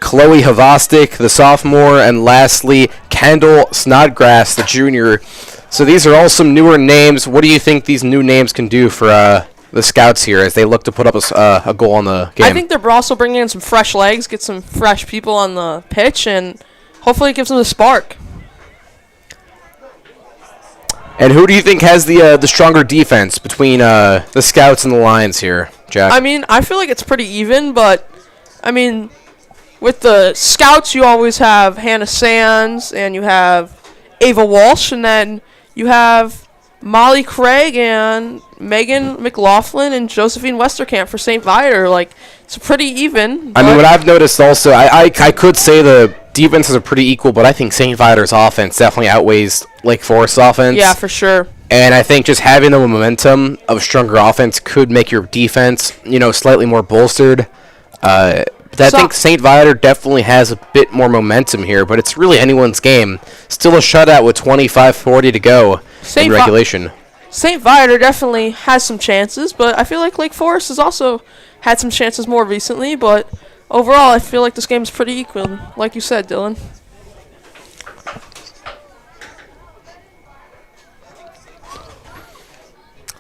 Chloe Havostic, the sophomore. And lastly, Kendall Snodgrass, the junior. So these are all some newer names. What do you think these new names can do for the Scouts here as they look to put up a goal on the game? I think they're also bringing in some fresh legs, get some fresh people on the pitch, and hopefully it gives them a spark. And who do you think has the stronger defense between the Scouts and the Lions here, Jack? I mean, I feel like it's pretty even, but, I mean, with the Scouts, you always have Hannah Sands, and you have Ava Walsh, and then you have Molly Craig and Megan McLaughlin and Josephine Westerkamp for St. Viator. Like, it's pretty even. I mean, what I've noticed also, I could say the defenses are pretty equal, but I think St. Viator's offense definitely outweighs Lake Forest's offense. Yeah, for sure. And I think just having the momentum of stronger offense could make your defense, slightly more bolstered. I think St. Viator definitely has a bit more momentum here, but it's really anyone's game. Still a shutout with 25:40 to go in regulation. St. Viator definitely has some chances, but I feel like Lake Forest has also had some chances more recently. But overall, I feel like this game is pretty equal, like you said, Dylan.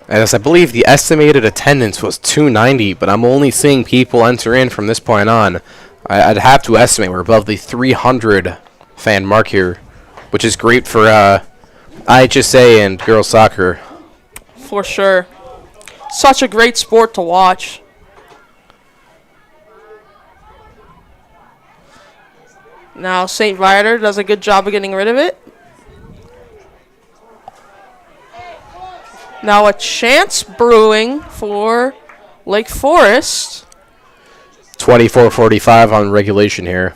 As I believe the estimated attendance was 290, but I'm only seeing people enter in from this point on. I'd have to estimate we're above the 300 fan mark here, which is great for IHSA and girls soccer. For sure. Such a great sport to watch. Now St. Viator does a good job of getting rid of it. Now a chance brewing for Lake Forest. 24:45 on regulation here.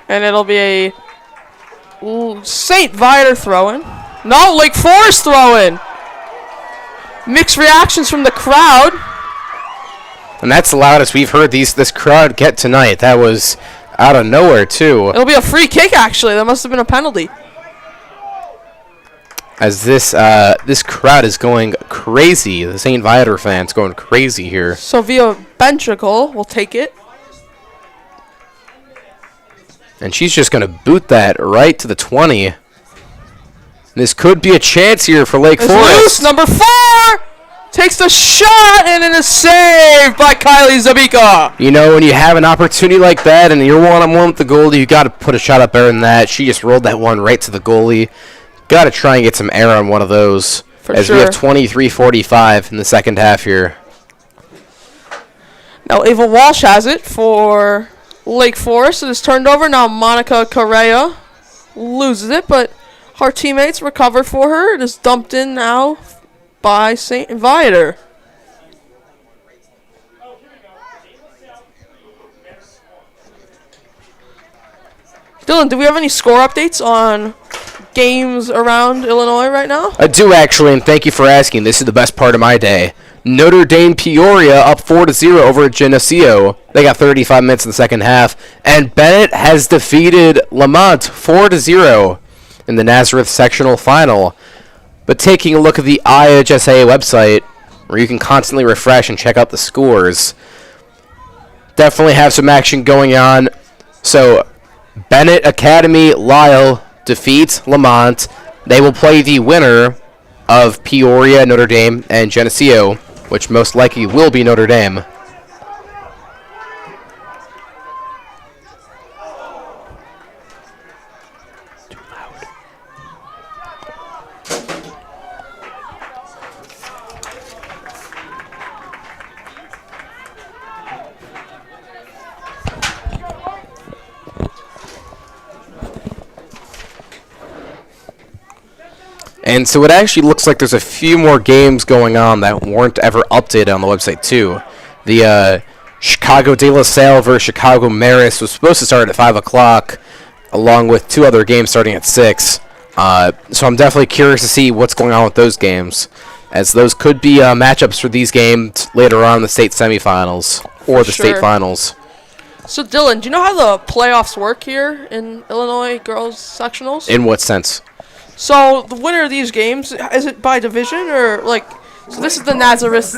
And it'll be a St. Viator throw-in. No, Lake Forest throw-in. Mixed reactions from the crowd. And that's the loudest we've heard this crowd get tonight. That was out of nowhere, too. It'll be a free kick, actually. That must have been a penalty. As this crowd is going crazy. The St. Viator fans going crazy here. Sophia Benchicle will take it. And she's just going to boot that right to the 20. This could be a chance here for Lake Forest. Loose, number 4! Takes the shot, and it is saved by Kylie Zabika. When you have an opportunity like that and you're one-on-one with the goalie, you got to put a shot up better than that. She just rolled that one right to the goalie. Got to try and get some air on one of those. As we have 23:45 in the second half here. Now Ava Walsh has it for Lake Forest. It is turned over. Now Monica Correa loses it, but her teammates recover for her. It is dumped in now by St. Viator. Dylan, do we have any score updates on games around Illinois right now? I do, actually, and thank you for asking. This is the best part of my day. Notre Dame Peoria up 4-0 over at Geneseo. They got 35 minutes in the second half. And Bennett has defeated Lamont 4-0 in the Nazareth sectional final. But taking a look at the IHSA website, where you can constantly refresh and check out the scores. Definitely have some action going on. So, Bennett Academy Lyle defeats Lamont. They will play the winner of Peoria, Notre Dame, and Geneseo, which most likely will be Notre Dame. And so it actually looks like there's a few more games going on that weren't ever updated on the website, too. The Chicago De La Salle versus Chicago Marist was supposed to start at 5 o'clock, along with 2 other games starting at 6. So I'm definitely curious to see what's going on with those games, as those could be matchups for these games later on in the state semifinals or the state finals. So, Dylan, do you know how the playoffs work here in Illinois girls sectionals? In what sense? So the winner of these games, is it by division or like? So this is the Nazareth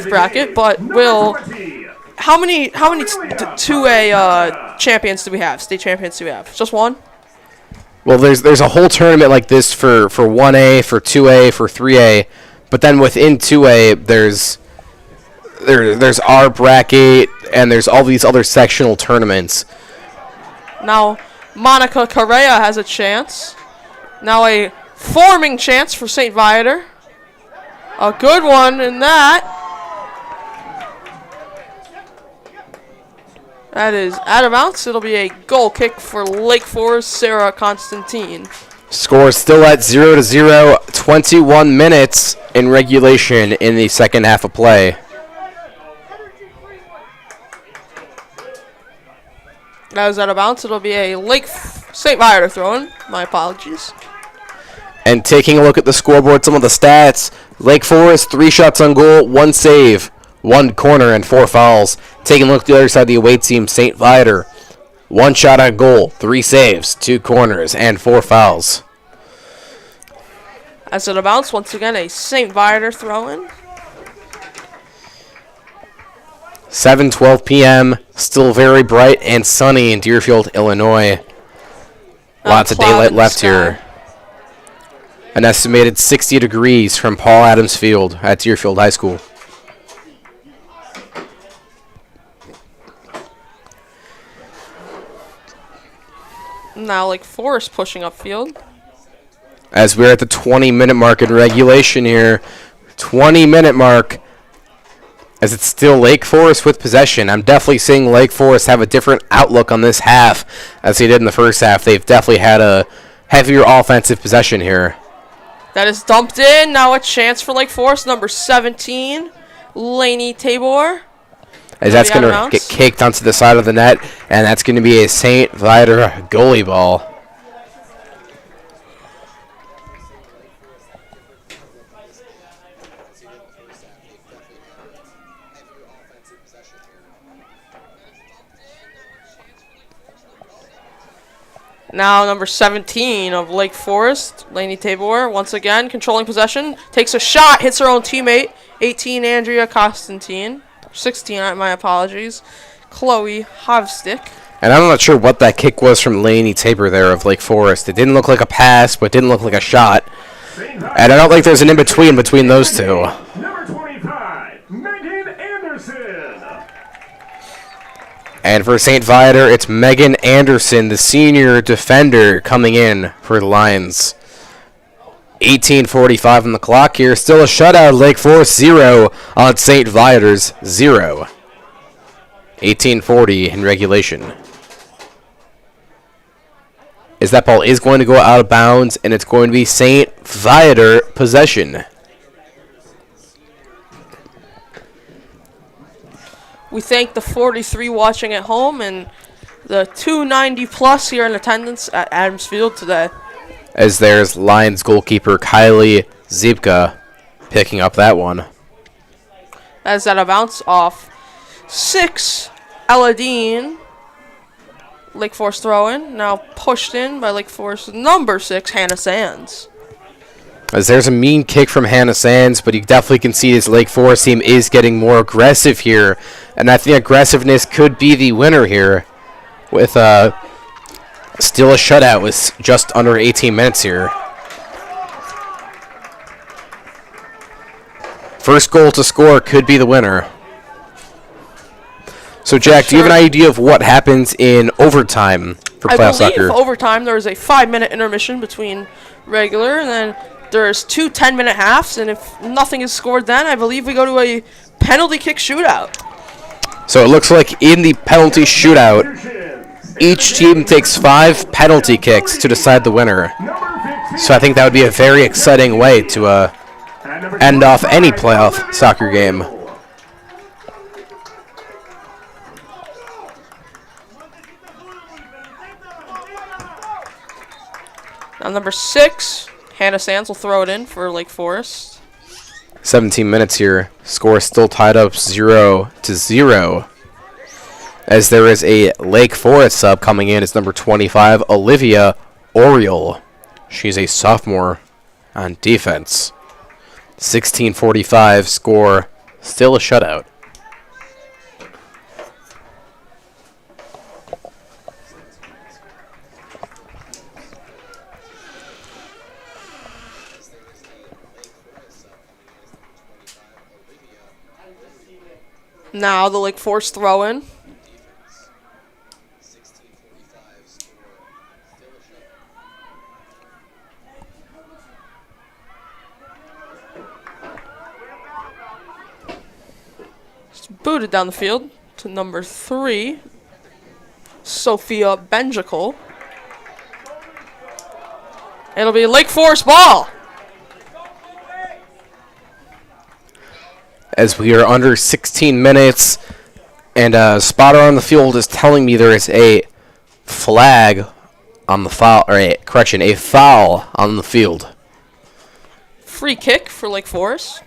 bracket, but how many 2A champions do we have? State champions do we have? Just one? Well, there's a whole tournament like this for 1A, for 2A, for 3A, but then within 2A there's our bracket and there's all these other sectional tournaments. Now Monica Correa has a chance. Now a forming chance for St. Viator. A good one in that. That is out of bounds. It'll be a goal kick for Lake Forest, Sarah Constantine. Score still at 0-0, 21 minutes in regulation in the second half of play. That was out of bounds. It'll be a St. Viator throw-in. My apologies. And taking a look at the scoreboard, some of the stats. Lake Forest, 3 shots on goal, 1 save, 1 corner, and 4 fouls. Taking a look at the other side of the away team, St. Viator, 1 shot on goal, 3 saves, 2 corners, and 4 fouls. As it bounce, once again, a St. Viator throw-in. 7:12 p.m., still very bright and sunny in Deerfield, Illinois. Lots of daylight left here. An estimated 60 degrees from Paul Adams Field at Deerfield High School. Now Lake Forest pushing upfield. As we're at the 20-minute mark in regulation here. 20-minute mark. As it's still Lake Forest with possession. I'm definitely seeing Lake Forest have a different outlook on this half as they did in the first half. They've definitely had a heavier offensive possession here. That is dumped in. Now a chance for Lake Forest, number 17, Lainey Tabor. As that's going to get kicked onto the side of the net, and that's going to be a St. Viator goalie ball. Now number 17 of Lake Forest, Lainey Tabor, once again controlling possession, takes a shot, hits her own teammate, 18 Andrea Constantine, 16 my apologies, Chloe Havstick. And I'm not sure what that kick was from Lainey Tabor there of Lake Forest. It didn't look like a pass, but it didn't look like a shot. And I don't think there's an in-between between those two. Number 25, Megan Anderson. And for St. Viator, it's Megan Anderson, the senior defender, coming in for the Lions. 18:45 on the clock here. Still a shutout. Lake Forest 0 on St. Viator's 0. 18:40 in regulation. As that ball is going to go out of bounds, and it's going to be St. Viator possession. We thank the 43 watching at home and the 290 plus here in attendance at Adams Field today. As there's Lions goalkeeper Kylie Zipka picking up that one. As that a bounce off 6, Eladine. Lake Forest throw-in. Now pushed in by Lake Forest number 6, Hannah Sands. As there's a mean kick from Hannah Sands, but you definitely can see this Lake Forest team is getting more aggressive here. And I think aggressiveness could be the winner here with still a shutout with just under 18 minutes here. First goal to score could be the winner. So, Jack, do you have an idea of what happens in overtime for playoff soccer? I believe overtime there is a 5-minute intermission between regular, and then there's 2 10-minute halves, and if nothing is scored then, I believe we go to a penalty kick shootout. So it looks like in the penalty shootout, each team takes 5 penalty kicks to decide the winner. So I think that would be a very exciting way to end off any playoff soccer game. Now number 6, Hannah Sands will throw it in for Lake Forest. 17 minutes here. Score still tied up 0-0. As there is a Lake Forest sub coming in. It's number 25, Olivia Oriole. She's a sophomore on defense. 16:45 score. Still a shutout. Now the Lake Forest throw in. It's booted down the field to number 3, Sophia Benjical. It'll be Lake Forest ball. As we are under 16 minutes, and a spotter on the field is telling me there is a flag on the foul, or a foul on the field. Free kick for Lake Forest.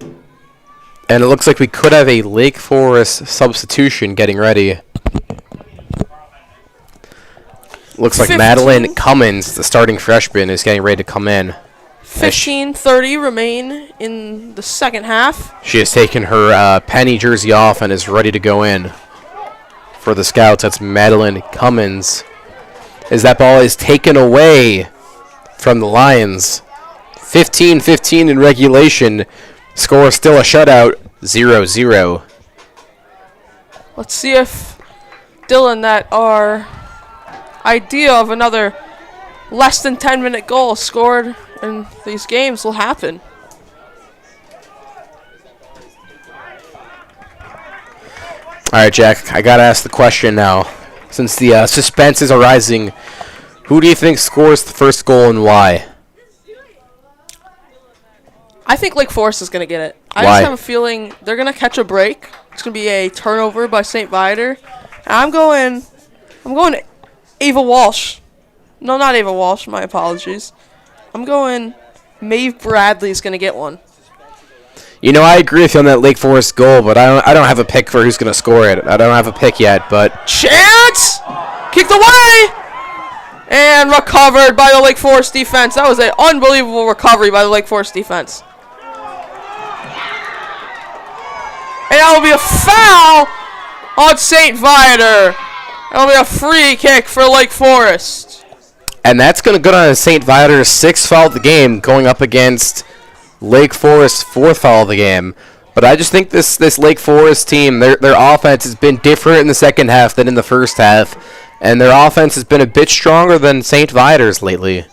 And it looks like we could have a Lake Forest substitution getting ready. Looks like 15. Madeline Cummins, the starting freshman, is getting ready to come in. 15:30 remain in the second half. She has taken her penny jersey off and is ready to go in. For the Scouts, that's Madeline Cummins. As that ball is taken away from the Lions. 15-15 in regulation. Score still a shutout, 0-0. Let's see if Dylan, that our idea of another less than 10-minute goal scored in these games will happen. All right, Jack, I got to ask the question now. Since the suspense is arising, who do you think scores the first goal and why? I think Lake Forest is going to get it. I Why? just have a feeling they're going to catch a break. It's going to be a turnover by St. Viator. And I'm going Ava Walsh. No, not Ava Walsh. My apologies. I'm going Maeve Bradley's going to get one. You know, I agree with you on that Lake Forest goal, but I don't have a pick for who's going to score it. I don't have a pick yet, but... Chance! Kicked away! And recovered by the Lake Forest defense. That was an unbelievable recovery by the Lake Forest defense. And that will be a foul on St. Viator. That will be a free kick for Lake Forest. And that's going to go on St. Viator's 6th foul of the game, going up against Lake Forest's 4th foul of the game. But I just think this Lake Forest team, their offense has been different in the second half than in the first half. And their offense has been a bit stronger than St. Viator's lately.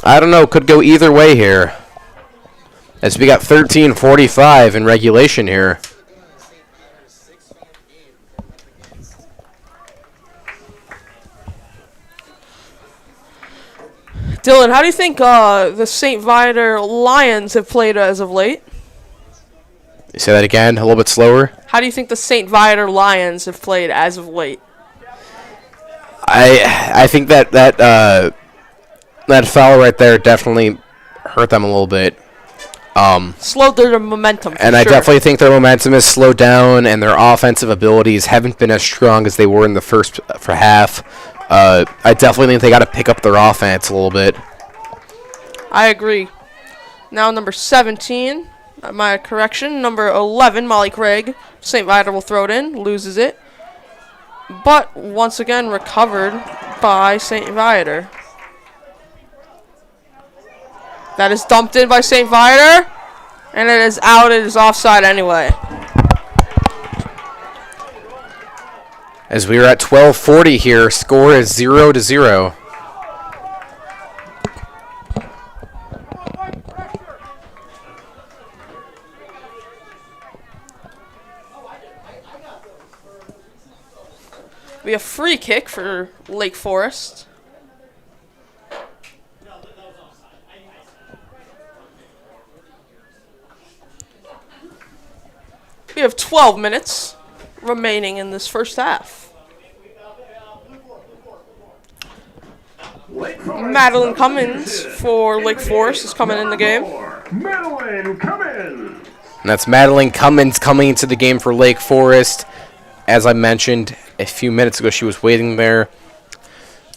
I don't know, could go either way here. As we got 13:45 in regulation here. Dylan, how do you think the St. Viator Lions have played as of late? You say that again, a little bit slower? How do you think the St. Viator Lions have played as of late? I think that foul right there definitely hurt them a little bit. Slowed their momentum. And I definitely think their momentum has slowed down, and their offensive abilities haven't been as strong as they were in the first half. I definitely think they got to pick up their offense a little bit. I agree. Now number 17. My correction. Number 11, Molly Craig. St. Viator will throw it in. Loses it. But once again recovered by St. Viator. That is dumped in by St. Viator. And it is out. It is offside anyway. As we are at 12:40 here, score is 0-0. We have free kick for Lake Forest. We have 12 minutes remaining in this first half. Madeline Cummins for Lake Forest is coming in the game. Madeline Cummins. And that's Madeline Cummins coming into the game for Lake Forest. As I mentioned a few minutes ago, she was waiting there.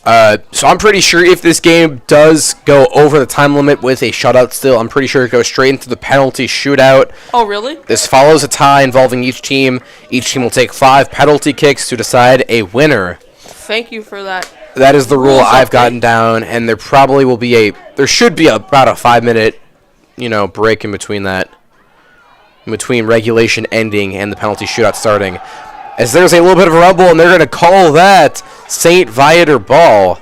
So I'm pretty sure if this game does go over the time limit with a shutout still, I'm pretty sure it goes straight into the penalty shootout. Oh, really? This follows a tie involving each team. Each team will take 5 penalty kicks to decide a winner. Thank you for that. That is the rule Rules I've update. gotten down, and there probably will be there should be about a 5-minute, break in between that, in between regulation ending and the penalty shootout starting. As there's a little bit of a rumble, and they're going to call that St. Viator ball.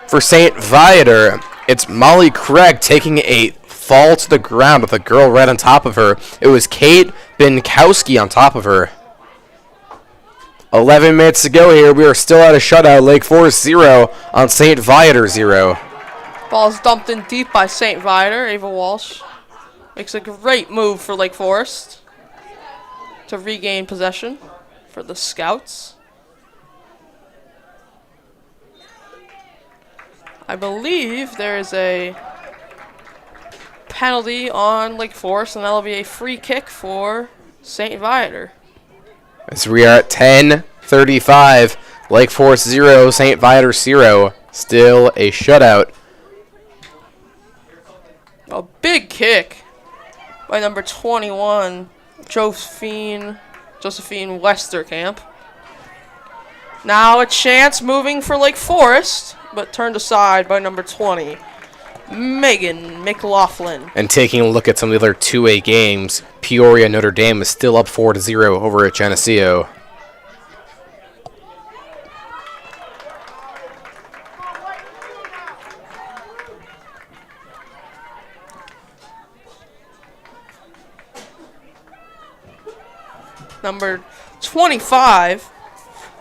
For St. Viator, it's Molly Craig taking a fall to the ground with a girl right on top of her. It was Kate Binkowski on top of her. 11 minutes to go here. We are still at a shutout. Lake Forest 0 on St. Viator 0. Ball's dumped in deep by St. Viator. Ava Walsh makes a great move for Lake Forest to regain possession for the Scouts. I believe there is a penalty on Lake Forest, and that'll be a free kick for St. Viator. As we are at 10:35, Lake Forest 0, St. Viator 0. Still a shutout. A big kick by number 21, Josephine Westerkamp. Now a chance moving for Lake Forest, but turned aside by number 20, Megan McLaughlin. And taking a look at some of the other 2A games, Peoria Notre Dame is still up 4-0 over at Geneseo. Number 25,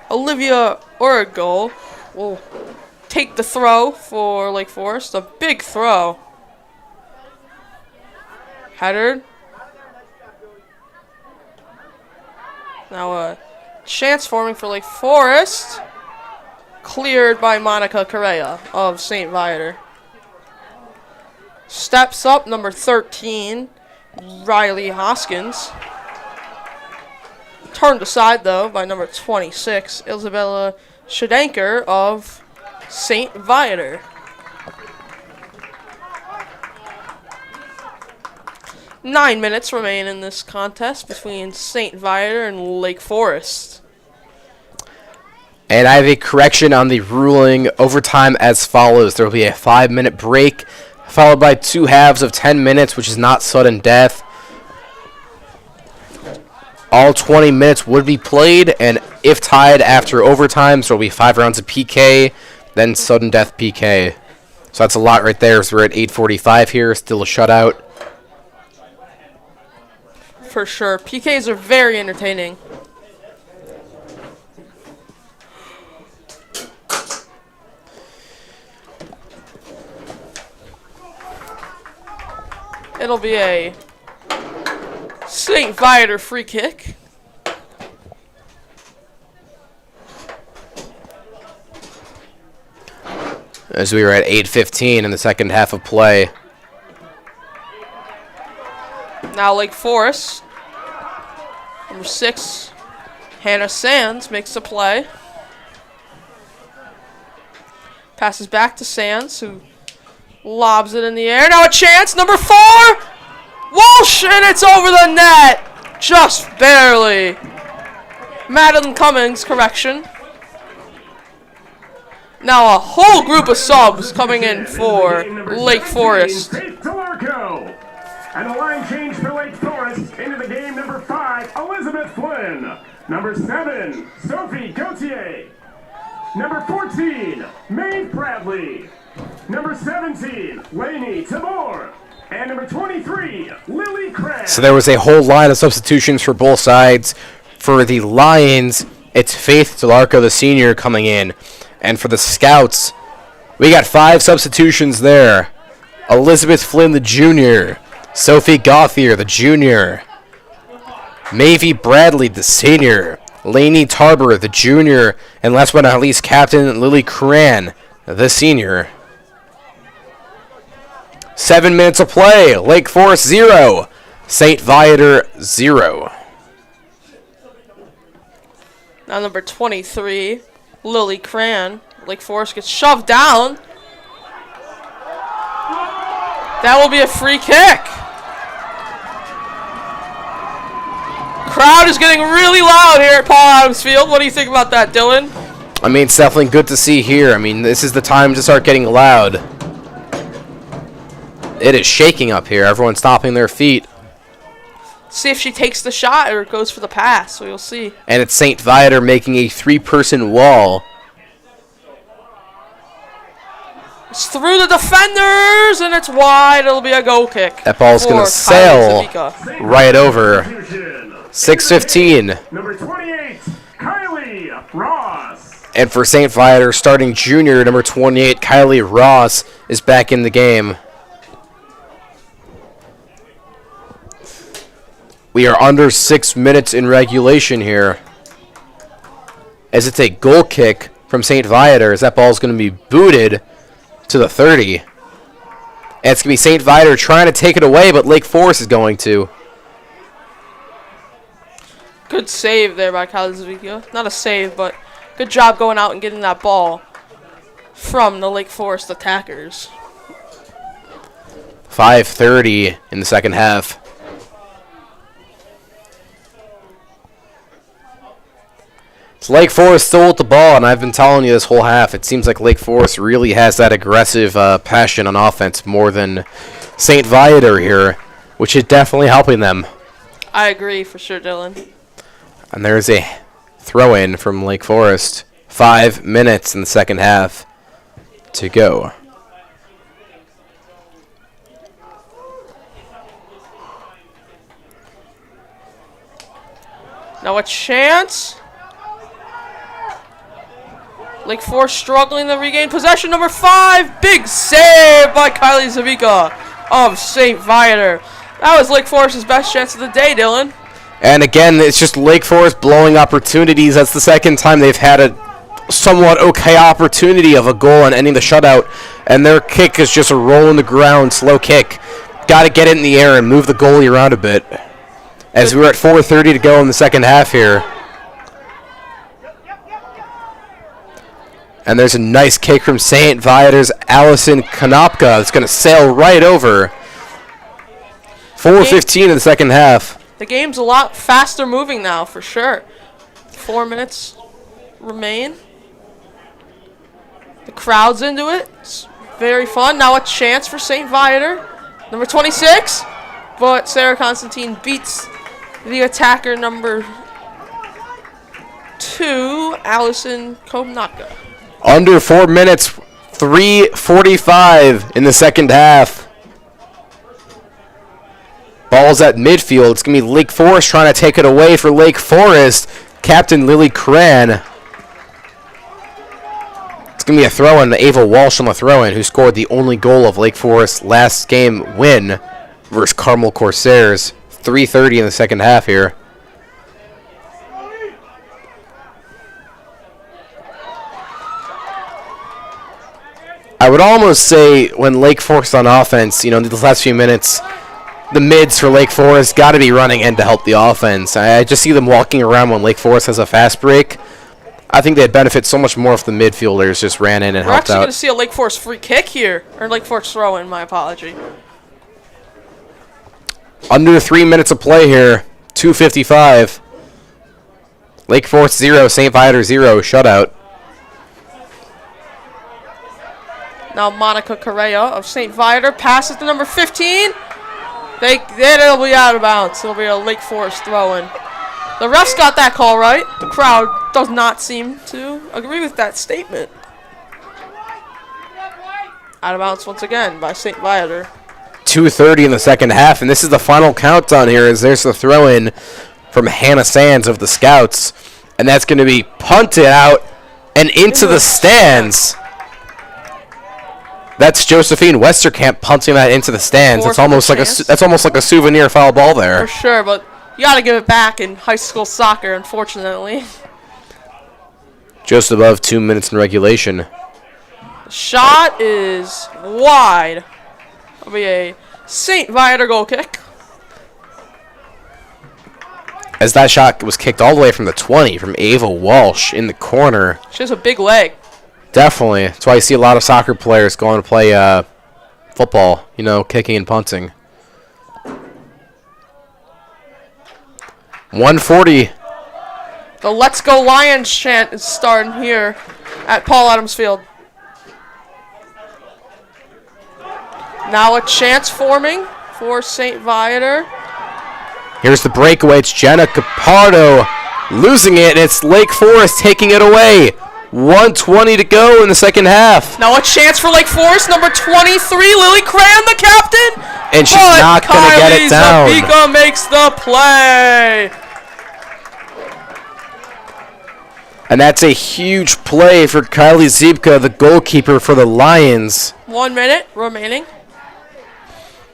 Olivia Origo will take the throw for Lake Forest. A big throw. Headered. Now a chance forming for Lake Forest. Cleared by Monica Correa of St. Viator. Steps up number 13, Riley Hoskins. Turned aside, though, by number 26, Isabella Shadanker of St. Viator. Nine minutes remain in this contest between St. Viator and Lake Forest. And I have a correction on the ruling overtime as follows. There will be a 5-minute break, followed by 2 halves of 10 minutes, which is not sudden death. All 20 minutes would be played, and if tied after overtime, so there will be 5 rounds of PK, then sudden death PK. So that's a lot right there. So we're at 8:45 here, still a shutout. For sure. PKs are very entertaining. It'll be a St. Viator free kick. As we are at 8:15 in the second half of play. Now Lake Forest. Number 6, Hannah Sands makes the play. Passes back to Sands, who Lobs it in the air. Now a chance. Number 4. Walsh, and it's over the net. Just barely. Madeline Cummings, correction. Now a whole group of subs coming in for Lake Forest. Faith Delarco. And the line change for Lake Forest into the game. Number 5, Elizabeth Flynn. Number 7, Sophie Gauthier. Number 14, Maeve Bradley. Number 17, Lainey Tabor. And number 23, Lily Craig. So there was a whole line of substitutions for both sides. For the Lions, it's Faith Delarco, the senior, coming in. And for the Scouts, we got 5 substitutions there. Elizabeth Flynn, the junior. Sophie Gauthier, the junior. Maeve Bradley, the senior. Lainey Tarber, the junior. And last but not least, Captain Lily Cran, the senior. 7 minutes of play. Lake Forest 0. St. Viator 0. Now number 23, Lily Cran. Lake Forest gets shoved down. That will be a free kick. Crowd is getting really loud here at Paul Adams Field. What do you think about that, Dylan? I mean, it's definitely good to see here. I mean, this is the time to start getting loud. It is shaking up here. Everyone's stomping their feet. See if she takes the shot or goes for the pass, so you'll see. And it's St. Viator making a 3-person wall. It's through the defenders, and it's wide. It'll be a goal kick. That ball's going to sail right over. 6:15. Number 28, Kylie Ross. And for St. Viator, starting junior, number 28, Kylie Ross, is back in the game. We are under 6 minutes in regulation here. As it's a goal kick from St. Viator, as that ball is going to be booted to the 30. And it's going to be St. Viator trying to take it away, but Lake Forest is going to. Good save there by Kalazvika. Not a save, but good job going out and getting that ball from the Lake Forest attackers. 5:30 in the second half. It's Lake Forest still with the ball, and I've been telling you this whole half, it seems like Lake Forest really has that aggressive passion on offense more than St. Viator here, which is definitely helping them. I agree for sure, Dylan. And there's a throw-in from Lake Forest. 5 minutes in the second half to go. Now a chance. Lake Forest struggling to regain possession. Number 5, big save by Kylie Zavika of St. Viator. That was Lake Forest's best chance of the day, Dylan. And again, it's just Lake Forest blowing opportunities. That's the second time they've had a somewhat okay opportunity of a goal and ending the shutout. And their kick is just a roll in the ground, slow kick. Got to get it in the air and move the goalie around a bit. As we're at 4:30 to go in the second half here. And there's a nice kick from St. Viator's Allison Konopka. It's going to sail right over. 4:15 in the second half. The game's a lot faster moving now, for sure. 4 minutes remain. The crowd's into it. It's very fun. Now a chance for St. Viator. Number 26. But Sarah Constantine beats the attacker number 2, Allison Konopka. Under 4 minutes, 3:45 in the second half. Ball's at midfield. It's going to be Lake Forest trying to take it away for Lake Forest. Captain Lily Cran. It's going to be a throw-in to Ava Walsh on the throw-in, who scored the only goal of Lake Forest's last game win versus Carmel Corsairs. 3:30 in the second half here. I would almost say when Lake Forest on offense, you know, these last few minutes, the mids for Lake Forest got to be running in to help the offense. I just see them walking around when Lake Forest has a fast break. I think they'd benefit so much more if the midfielders just ran in and We're helped actually going out. to see a Lake Forest free kick here. Or Lake Forest throw-in, my apology. Under 3 minutes of play here. 2:55. Lake Forest 0, St. Viator 0, shutout. Now Monica Correa of St. Viator passes to number 15. It'll be out of bounds. It'll be a Lake Forest throw-in. The refs got that call right. The crowd does not seem to agree with that statement. Out of bounds once again by St. Viator. 2:30 in the second half, and this is the final countdown here as there's the throw-in from Hannah Sands of the Scouts, and that's going to be punted out and into the stands. That's Josephine Westerkamp punting that into the stands. That's almost like a souvenir foul ball there. For sure, but you got to give it back in high school soccer, unfortunately. Just above 2 minutes in regulation. The shot is wide. It'll be a St. Viator goal kick. As that shot was kicked all the way from the 20 from Ava Walsh in the corner. She has a big leg. Definitely. That's why you see a lot of soccer players going to play football, kicking and punting. 140. The Let's Go Lions chant is starting here at Paul Adams Field. Now a chance forming for St. Viator. Here's the breakaway. It's Jenna Capardo losing it, and it's Lake Forest taking it away. 1:20 to go in the second half. Now a chance for Lake Forest, number 23, Lily Cran, the captain. And she's not going to get it down. Zapika makes the play. And that's a huge play for Kylie Zipka, the goalkeeper for the Lions. 1 minute remaining.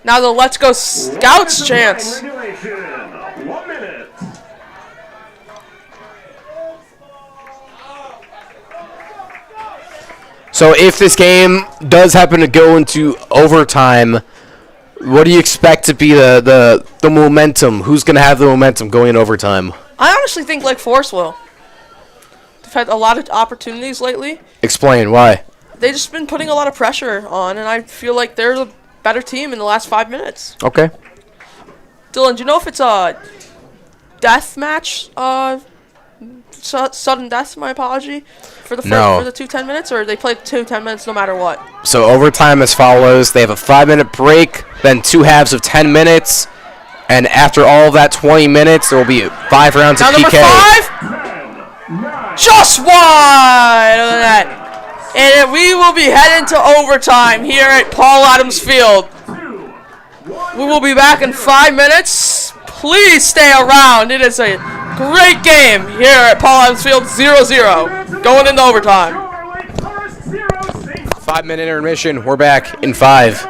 Now the Let's Go Scouts chance. 1 minute. So if this game does happen to go into overtime, what do you expect to be the momentum? Who's going to have the momentum going in overtime? I honestly think Lake Forest will. They've had a lot of opportunities lately. Explain why. They've just been putting a lot of pressure on, and I feel like they're the better team in the last 5 minutes. Okay. Dylan, do you know if it's a death match? Sudden death, my apology, for the for the 2 10 minutes, or they play 2 10 minutes no matter what? So overtime as follows. They have a 5-minute break, then 2 halves of 10 minutes, and after all of that 20 minutes, there will be 5 rounds of PK. Number 5, just wide of the net. And we will be heading to overtime here at Paul Adams Field. We will be back in 5 minutes. Please stay around. It is a great game here at Paul Adams Field, 0-0, going into overtime. 5-minute intermission. We're back in 5.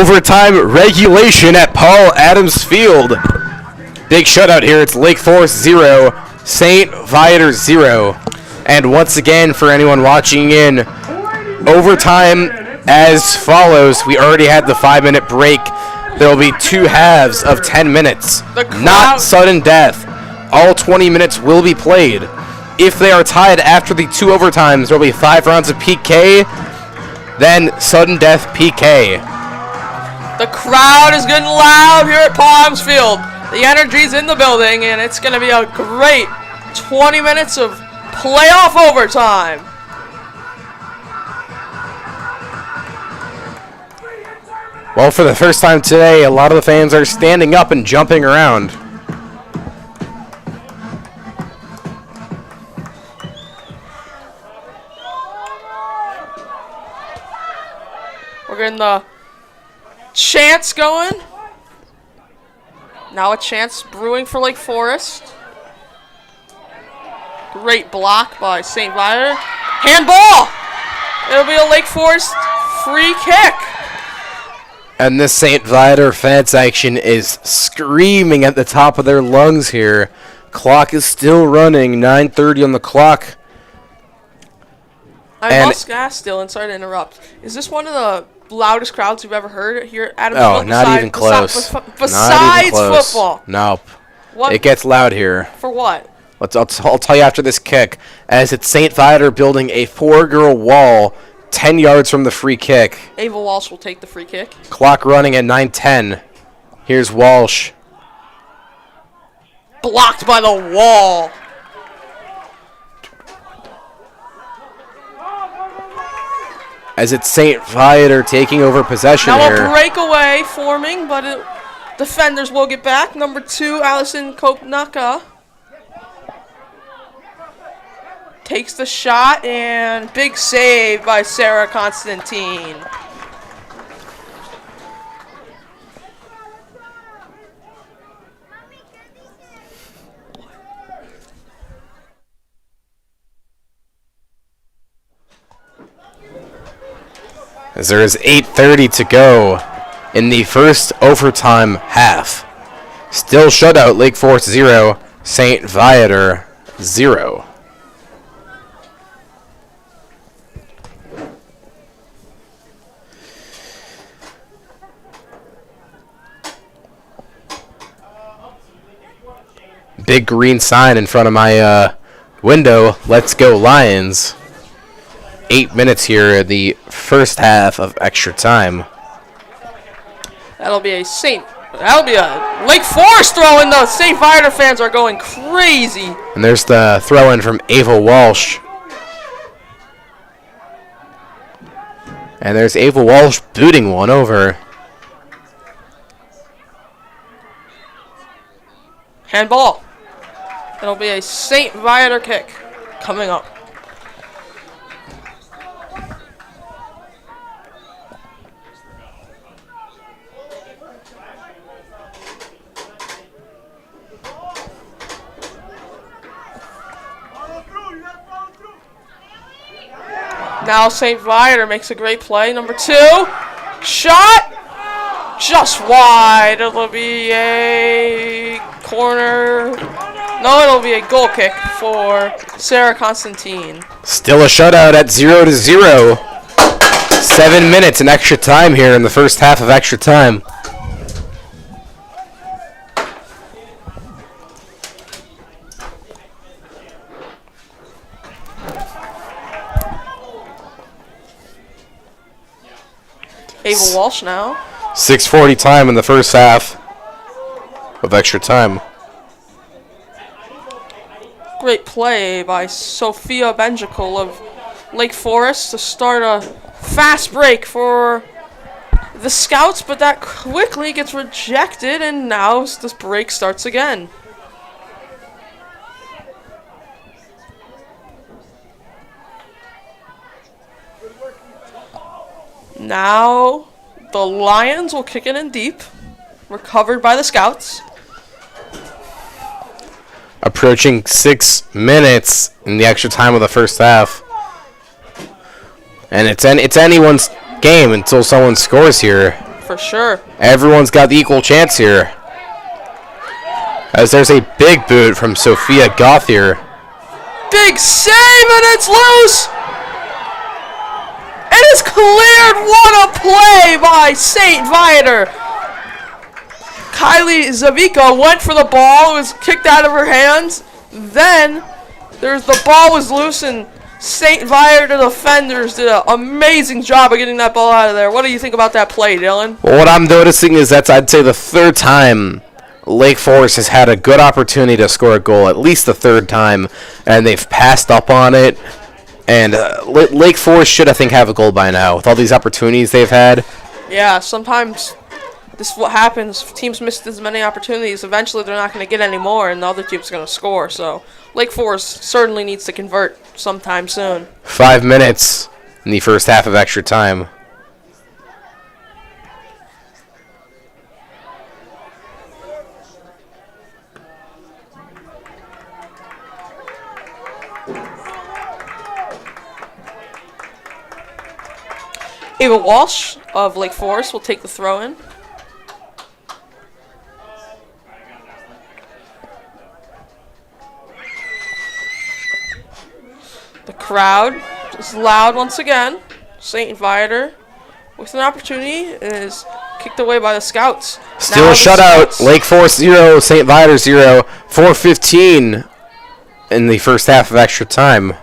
overtime regulation at Paul Adams Field. Big shutout here. It's Lake Forest 0, St. Viator 0. And once again, for anyone watching in, overtime as follows. We already had the 5-minute break. There will be 2 halves of 10 minutes. Not sudden death. All 20 minutes will be played. If they are tied after the 2 overtimes, there will be 5 rounds of PK, then sudden death PK. The crowd is getting loud here at Paul Adams Field. The energy's in the building, and it's going to be a great 20 minutes of playoff overtime. Well, for the first time today, a lot of the fans are standing up and jumping around. We're getting the chants going. Now a chance brewing for Lake Forest. Great block by St. Viator. Handball! It'll be a Lake Forest free kick. And this St. Viator fan section is screaming at the top of their lungs here. Clock is still running, 9:30 on the clock. I must ask, Dylan, sorry to interrupt. Is this one of the loudest crowds you've ever heard here at Adams Oh, Field? not even close. Besides football. Nope. What? It gets loud here. For what? I'll tell you after this kick. As it's St. Viator building a 4-girl wall 10 yards from the free kick. Ava Walsh will take the free kick. Clock running at 9:10. Here's Walsh. Blocked by the wall. As it's St. Viator taking over possession now here. a breakaway forming, but defenders will get back. Number 2, Allison Kopnaka. Takes the shot, and big save by Sarah Constantine. As there is 8:30 to go in the first overtime half. Still shutout, Lake Forest 0, St. Viator 0. Big green sign in front of my window. Let's go Lions. 8 minutes here in the first half of extra time. That'll be a Lake Forest throw in. The St. Viator fans are going crazy. And there's the throw in from Ava Walsh. And there's Ava Walsh booting one over. Handball. It'll be a St. Viator kick coming up. Now St. Viator makes a great play. Number 2. Shot. Just wide. It'll be a corner. No, it'll be a goal kick for Sarah Constantine. Still a shutout at 0-0. 7 minutes in extra time here in the first half of extra time. Ava Walsh now. 6:40 time in the first half of extra time. Great play by Sophia Benjical of Lake Forest to start a fast break for the Scouts, but that quickly gets rejected, and now this break starts again. Now the Lions will kick it in deep, recovered by the Scouts. Approaching 6 minutes in the extra time of the first half. And it's anyone's game until someone scores here. For sure. Everyone's got the equal chance here. As there's a big boot from Sophia Gothier. Big save, and it's loose! It is cleared. What a play by St. Viator. Kylie Zavica went for the ball. It was kicked out of her hands. Then the ball was loose, and St. Viator defenders did an amazing job of getting that ball out of there. What do you think about that play, Dylan? Well, what I'm noticing is that's, I'd say, the third time Lake Forest has had a good opportunity to score a goal, at least the third time, and they've passed up on it. And Lake Forest should, I think, have a goal by now with all these opportunities they've had. Yeah, sometimes this is what happens. If teams miss as many opportunities, eventually they're not going to get any more, and the other team's going to score. So Lake Forest certainly needs to convert sometime soon. 5 minutes in the first half of extra time. Ava Walsh of Lake Forest will take the throw-in. The crowd is loud once again. St. Viator with an opportunity is kicked away by the Scouts. Still a shutout. Lake Forest 0, St. Viator 0. 4:15 in the first half of extra time.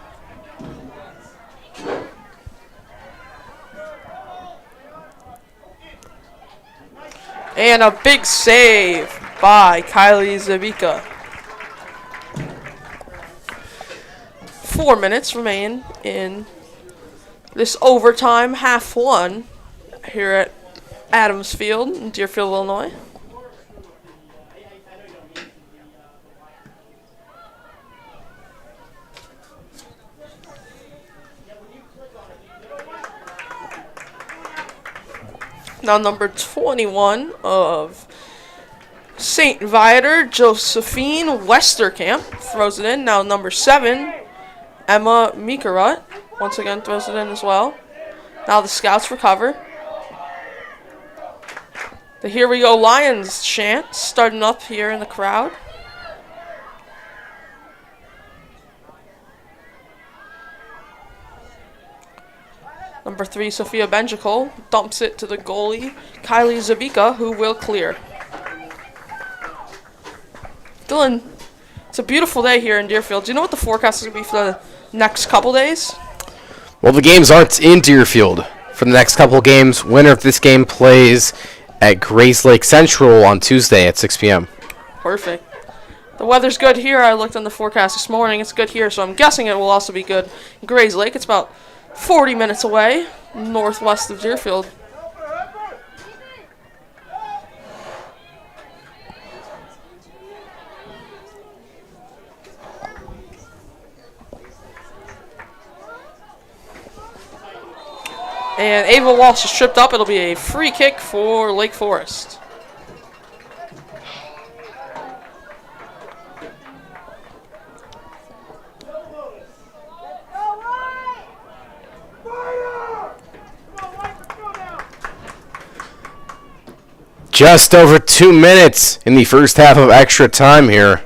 And a big save by Kylie Zavica. 4 minutes remain in this overtime, half one, here at Adams Field in Deerfield, Illinois. Now number 21 of St. Viator, Josephine Westerkamp, throws it in. Now number 7, Emma Mikarut, once again throws it in as well. Now the Scouts recover. The Here We Go Lions chant starting up here in the crowd. Number 3, Sophia Benjicol, dumps it to the goalie, Kylie Zavica, who will clear. Dylan, it's a beautiful day here in Deerfield. Do you know what the forecast is going to be for the next couple days? Well, the games aren't in Deerfield for the next couple of games. Winner of this game plays at Grays Lake Central on Tuesday at 6 p.m. Perfect. The weather's good here. I looked on the forecast this morning. It's good here, so I'm guessing it will also be good in Grays Lake. It's about 40 minutes away, northwest of Deerfield. And Ava Walsh is tripped up. It'll be a free kick for Lake Forest. Just over 2 minutes in the first half of extra time here.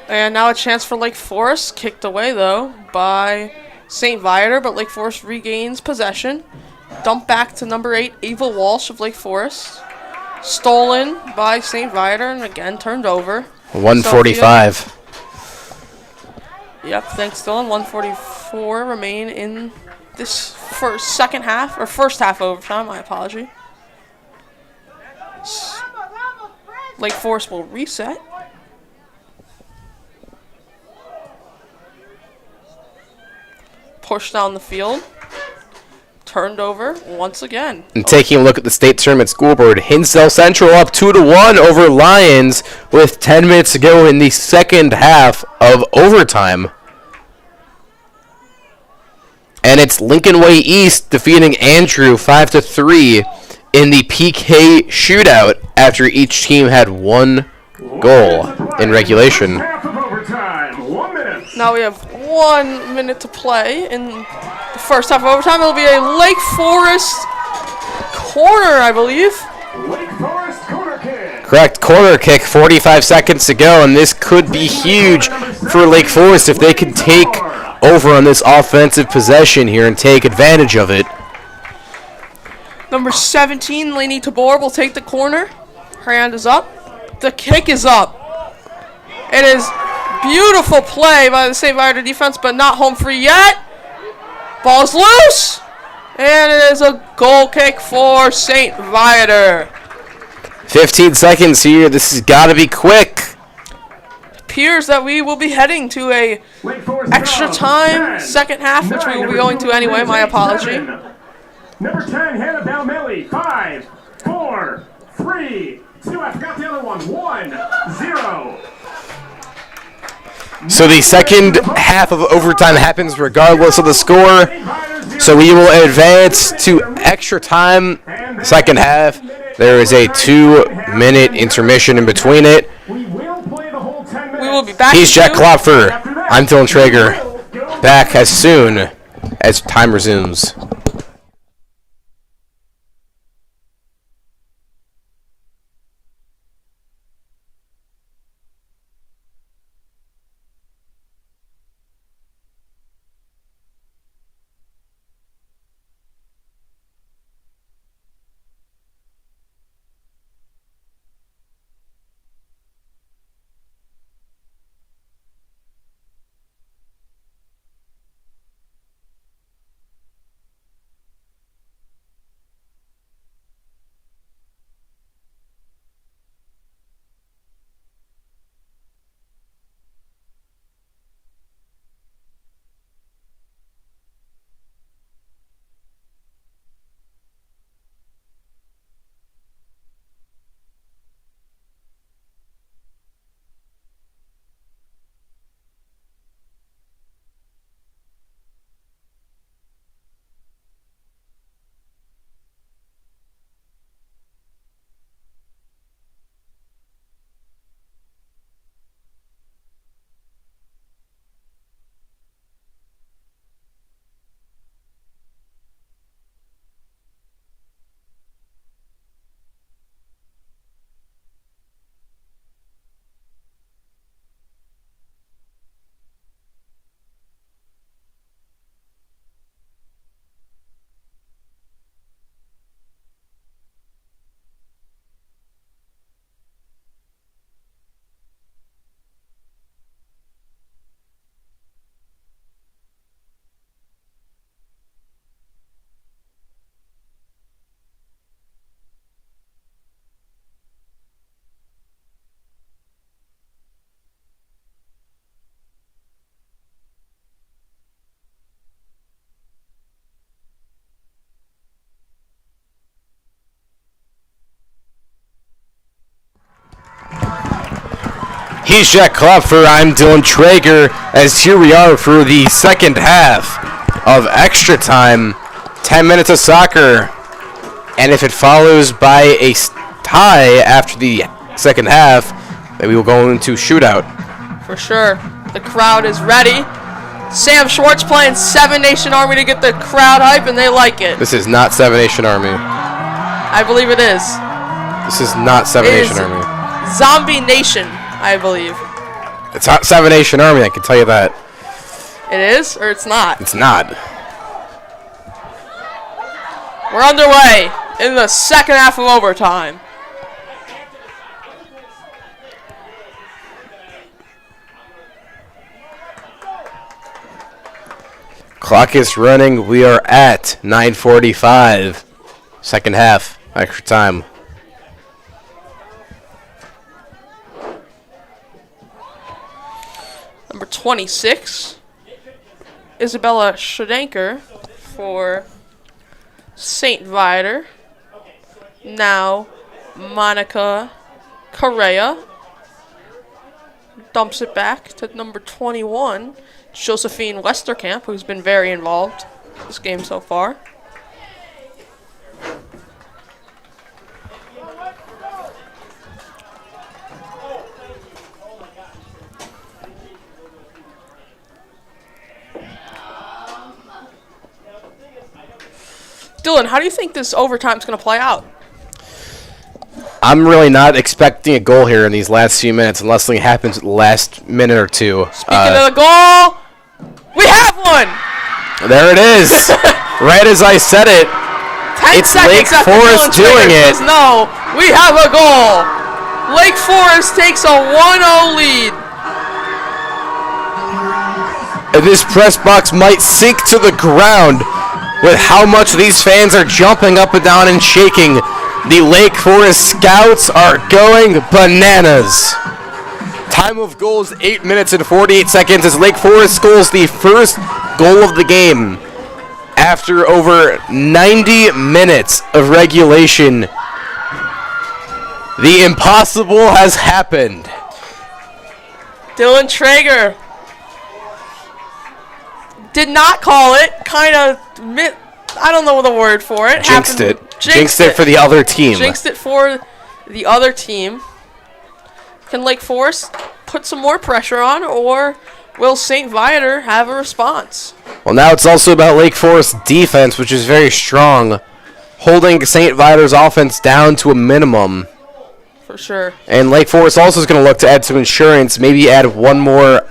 And now a chance for Lake Forest. Kicked away, though, by St. Viator, but Lake Forest regains possession. Dump back to number 8, Ava Walsh of Lake Forest. Stolen by St. Viator, and again turned over. 1:45. Yep, thanks, Dylan. 1:44 remain in this first half overtime. My apology. Lake Forest will reset. Push down the field. Turned over once again. And taking a look at the state tournament scoreboard, Hinsdale Central up 2-1 over Lions with 10 minutes to go in the second half of overtime. And it's Lincoln Way East defeating Andrew 5-3 in the PK shootout after each team had one goal in regulation. Half of Now we have 1 minute to play in the first half of overtime. It'll be a Lake Forest corner, I believe. Lake Forest corner kick. Correct, corner kick, 45 seconds to go, and this could be huge for Lake Forest if they can take over on this offensive possession here and take advantage of it. Number 17, Lainey Tabor, will take the corner. Her hand is up. The kick is up. It is beautiful play by the St. Viator defense, but not home free yet. Ball's loose. And it is a goal kick for St. Viator. 15 seconds here. This has got to be quick. Appears that we will be heading to a extra time second half, which we will be going to anyway. My apology. Number 10, Hannah Balmelli. 5, 4, 3, 2. I forgot the other one. 1, 0. So the second half of overtime happens regardless of the score. So we will advance to extra time. Second half, there is a 2-minute intermission in between it. We will play the whole 10 minutes. We will be back. He's Jack to you. Klopfer. I'm Dylan Traeger. Back as soon as time resumes. He's Jack Klopfer. I'm Dylan Traeger. As here we are for the second half of extra time. 10 minutes of soccer. And if it follows by a tie after the second half, then we will go into shootout. For sure. The crowd is ready. Sam Schwartz playing Seven Nation Army to get the crowd hype, and they like it. This is not Seven Nation Army. I believe it is. This is not Seven It Nation is Army. Zombie Nation, I believe. It's not Seven Nation Army, I can tell you that. It is, or it's not? It's not. We're underway in the second half of overtime. Clock is running. We are at 9:45. Second half, extra time. Number 26, Isabella Shadanker for St. Viator. Now, Monica Correa dumps it back to number 21, Josephine Westerkamp, who's been very involved this game so far. Dylan, how do you think this overtime's going to play out? I'm really not expecting a goal here in these last few minutes unless something happens at the last minute or two. Speaking of the goal, we have one! There it is. Right as I said it. 10 It's seconds Lake after Forest Dylan doing Traeger it. says no, we have a goal. Lake Forest takes a 1-0 lead. And this press box might sink to the ground with how much these fans are jumping up and down and shaking. The Lake Forest Scouts are going bananas. Time of goal is 8 minutes and 48 seconds as Lake Forest scores the first goal of the game after over 90 minutes of regulation. The impossible has happened. Dylan Traeger did not call it. I don't know the word for it. Jinxed it. Jinxed it for the other team. Jinxed it for the other team. Can Lake Forest put some more pressure on, or will St. Viator have a response? Well, now it's also about Lake Forest's defense, which is very strong, holding St. Viator's offense down to a minimum. For sure. And Lake Forest also is going to look to add some insurance, maybe add one more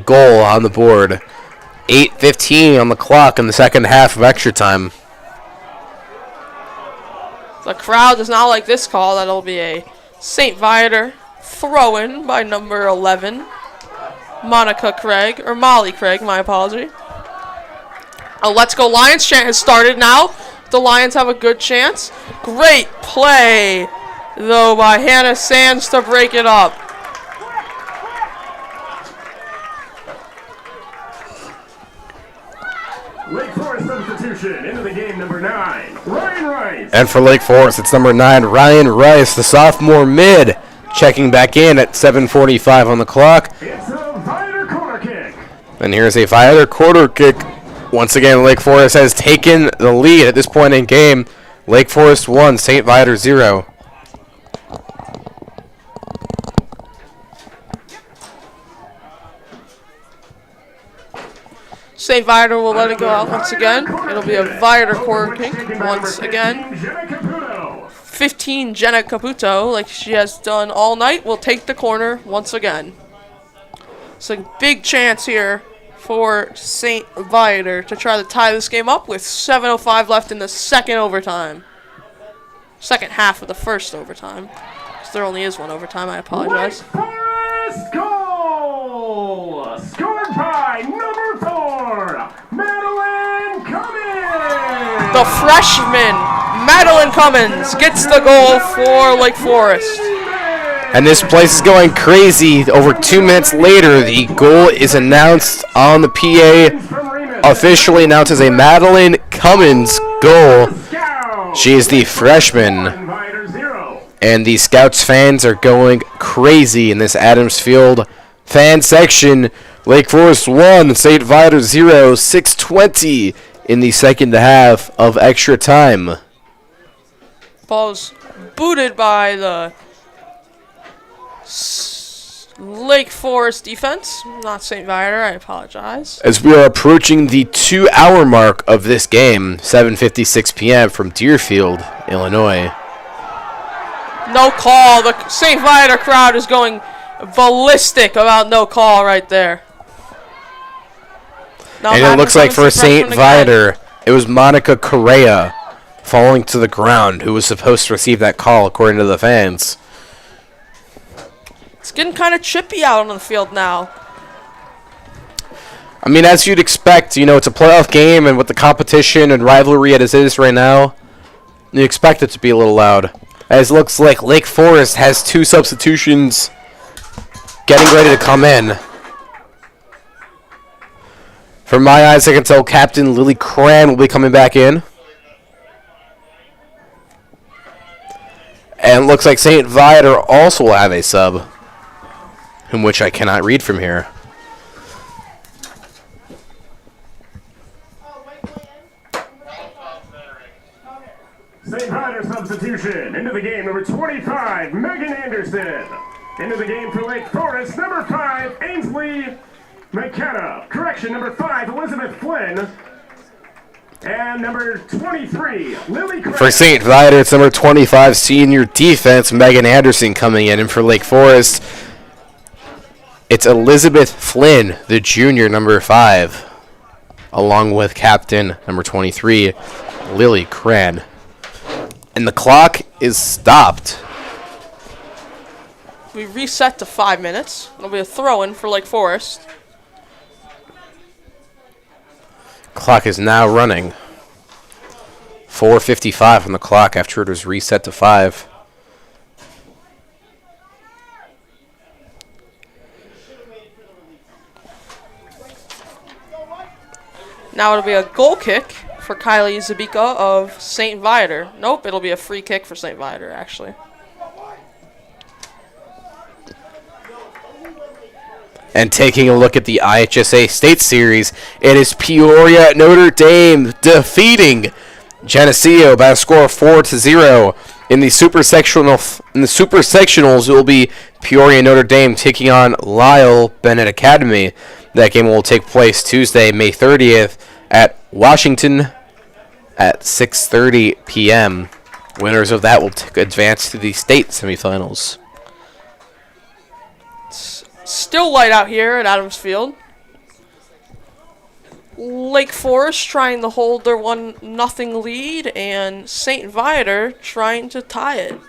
goal on the board. 8:15 on the clock in the second half of extra time. The crowd does not like this call. That'll be a St. Viator throw-in by number 11, Molly Craig, my apology. A Let's Go Lions chant has started now. The Lions have a good chance. Great play, though, by Hannah Sands to break it up. Lake Forest substitution into the game, number 9, Ryan Rice. And for Lake Forest, it's number 9, Ryan Rice, the sophomore mid, checking back in at 7:45 on the clock. It's a Viator corner kick. And here's a Viator quarter kick. Once again, Lake Forest has taken the lead at this point in game. Lake Forest 1, St. Viator 0. St. Viator will let it go out once again. It'll be a Viator corner kick once again. 15 Jenna Caputo, like she has done all night, will take the corner once again. It's a big chance here for St. Viator to try to tie this game up with 7:05 left in the second overtime. Second half of the first overtime. Because there only is one overtime, I apologize. Forest goal! Scored by number 4, Madeline Cummins! The freshman, Madeline Cummins, gets the goal for Lake Forest. And this place is going crazy. Over 2 minutes later, the goal is announced on the PA. Officially announced as a Madeline Cummins goal. She is the freshman. And the Scouts fans are going crazy in this Adams Field fan section. Lake Forest 1, St. Viator 0, 6:20 in the second half of extra time. Ball's booted by the Lake Forest defense, not St. Viator, I apologize. As we are approaching the 2-hour mark of this game, 7:56 p.m. from Deerfield, Illinois. No call. The St. Viator crowd is going ballistic about no call right there. Now And it looks like for St. Viator, it was Monica Correa falling to the ground who was supposed to receive that call, according to the fans. It's getting kind of chippy out on the field now. I mean, as you'd expect, you know, it's a playoff game, and with the competition and rivalry as it is right now, you expect it to be a little loud. As it looks like Lake Forest has 2 substitutions getting ready to come in. From my eyes, I can tell Captain Lily Cran will be coming back in. And it looks like St. Viator also will have a sub, in which I cannot read from here. St. Viator substitution into the game, number 25, Megan Anderson. Into the game for Lake Forest, number 5, Ainsley McKenna. Correction, number 5, Elizabeth Flynn. And number 23, Lily Craig. For St. Viator, it's number 25, senior defense, Megan Anderson coming in. And for Lake Forest, it's Elizabeth Flynn, the junior, number 5, along with captain, number 23, Lily Cran. And the clock is stopped. We reset to 5 minutes. It'll be a throw-in for Lake Forest. Clock is now running. 4:55 on the clock after it was reset to 5. Now it'll be a goal kick for Kylie Zabika of St. Viator. Nope, it'll be a free kick for St. Viator, actually. And taking a look at the IHSA State Series, it is Peoria Notre Dame defeating Geneseo by a score of 4-0. In the Super Sectionals, it will be Peoria Notre Dame taking on Lyle Bennett Academy. That game will take place Tuesday, May 30th at Washington at 6:30 p.m. Winners of that will advance to the state semifinals. Still light out here at Adams Field. Lake Forest trying to hold their 1-0 lead, and St. Viator trying to tie it.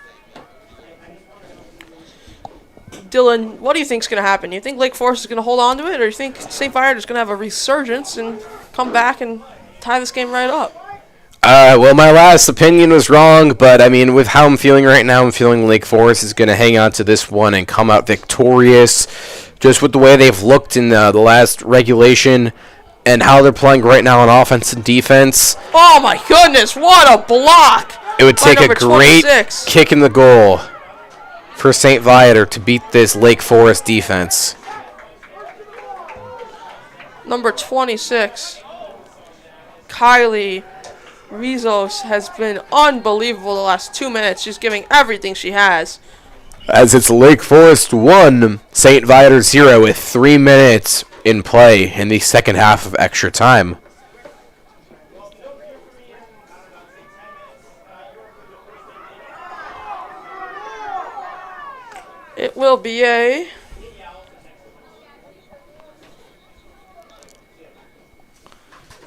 Dylan, what do you think is going to happen? You think Lake Forest is going to hold on to it, or do you think St. Viator is going to have a resurgence and come back and tie this game right up? Well, my last opinion was wrong, but I mean, with how I'm feeling right now, I'm feeling Lake Forest is going to hang on to this one and come out victorious. Just with the way they've looked in the last regulation and how they're playing right now on offense and defense. Oh my goodness, what a block! It would take a great 26. kick in the goal for St. Viator to beat this Lake Forest defense. Number 26, Kylie Rizos, has been unbelievable the last 2 minutes. She's giving everything she has. As it's Lake Forest 1, St. Viator 0 with 3 minutes in play in the second half of extra time. It will be a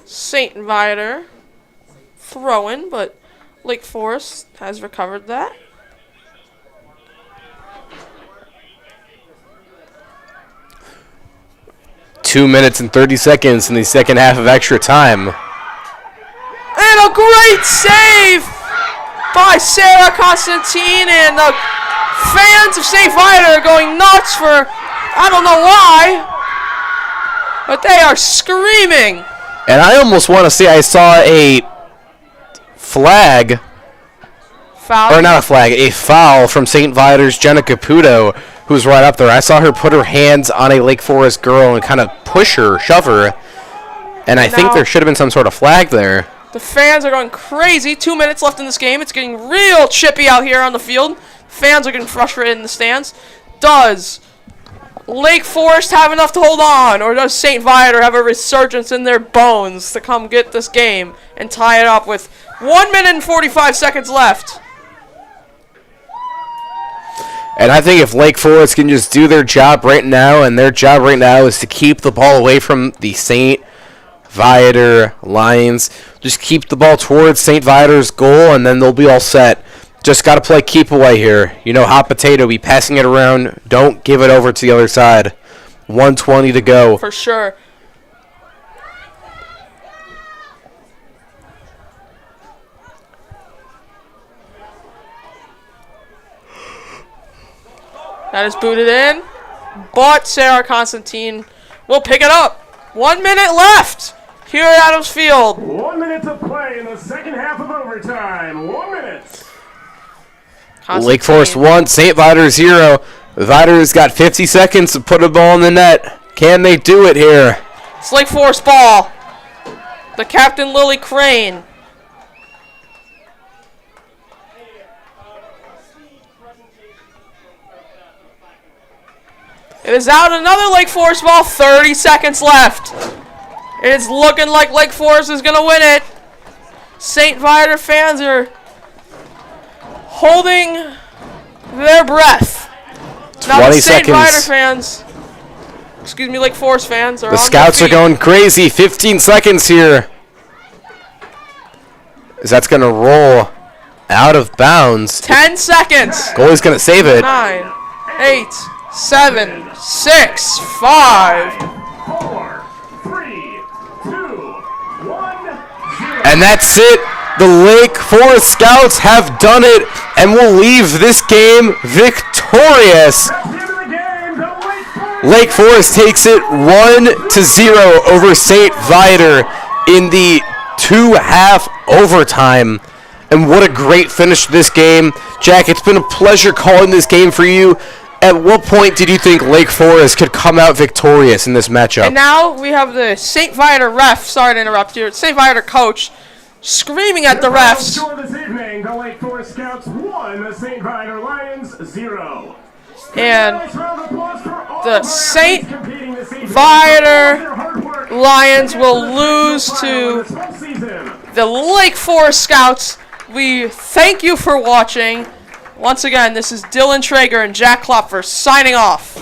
St. Viator throw-in, but Lake Forest has recovered that. Two minutes and 30 seconds in the second half of extra time. And a great save by Sarah Constantine, and the fans of St. Viator are going nuts for, I don't know why, but they are screaming. And I almost want to say I saw a flag, Foul. or not a flag, a foul from St. Viator's Jenna Caputo, who's right up there. I saw her put her hands on a Lake Forest girl and kind of push her, shove her, and I think there should have been some sort of flag there. The fans are going crazy. 2 minutes left in this game. It's getting real chippy out here on the field. Fans are getting frustrated in the stands. Does Lake Forest have enough to hold on, or does St. Viator have a resurgence in their bones to come get this game and tie it up with 1 minute and 45 seconds left? And I think if Lake Forest can just do their job right now, and their job right now is to keep the ball away from the St. Viator Lions, just keep the ball towards St. Viator's goal, and then they'll be all set. Just got to play keep away here. You know, hot potato, be passing it around. Don't give it over to the other side. 1:20 to go. For sure. That is booted in, but Sarah Constantine will pick it up. 1 minute left here at Adams Field. 1 minute to play in the second half of overtime. 1 minute. Lake Forest 1, St. Viator 0. Viator's got 50 seconds to put a ball in the net. Can they do it here? It's Lake Forest ball. The captain, Lily Crane. It is out, another Lake Forest ball, 30 seconds left. It is looking like Lake Forest is going to win it. St. Viator fans are holding their breath. Now 20 the St. Viator seconds. fans, excuse me, Lake Forest fans are The on Scouts their are feet. going crazy. 15 seconds here. As that's going to roll out of bounds. 10 seconds. Goalie's going to save it. 9, 8, 7, 6, 5. 4, 3, 2, 1, 0. And that's it. The Lake Forest Scouts have done it and will leave this game victorious. At the end of the game, the Lake Forest takes it 1-0 over St. Viator in the 2-half overtime. And what a great finish to this game. Jack, it's been a pleasure calling this game for you. At what point did you think Lake Forest could come out victorious in this matchup? And now we have the St. Viator ref, sorry to interrupt you, St. Viator coach screaming at the refs. Score this evening, the Lake Forest Scouts 1, the St. Viator Lions 0. And Nice round of applause for all the of our St. athletes competing this evening. Viator Their hard work Lions will and lose final to this whole season. the Lake Forest Scouts. We thank you for watching. Once again, this is Dylan Traeger and Jack Klopfer signing off.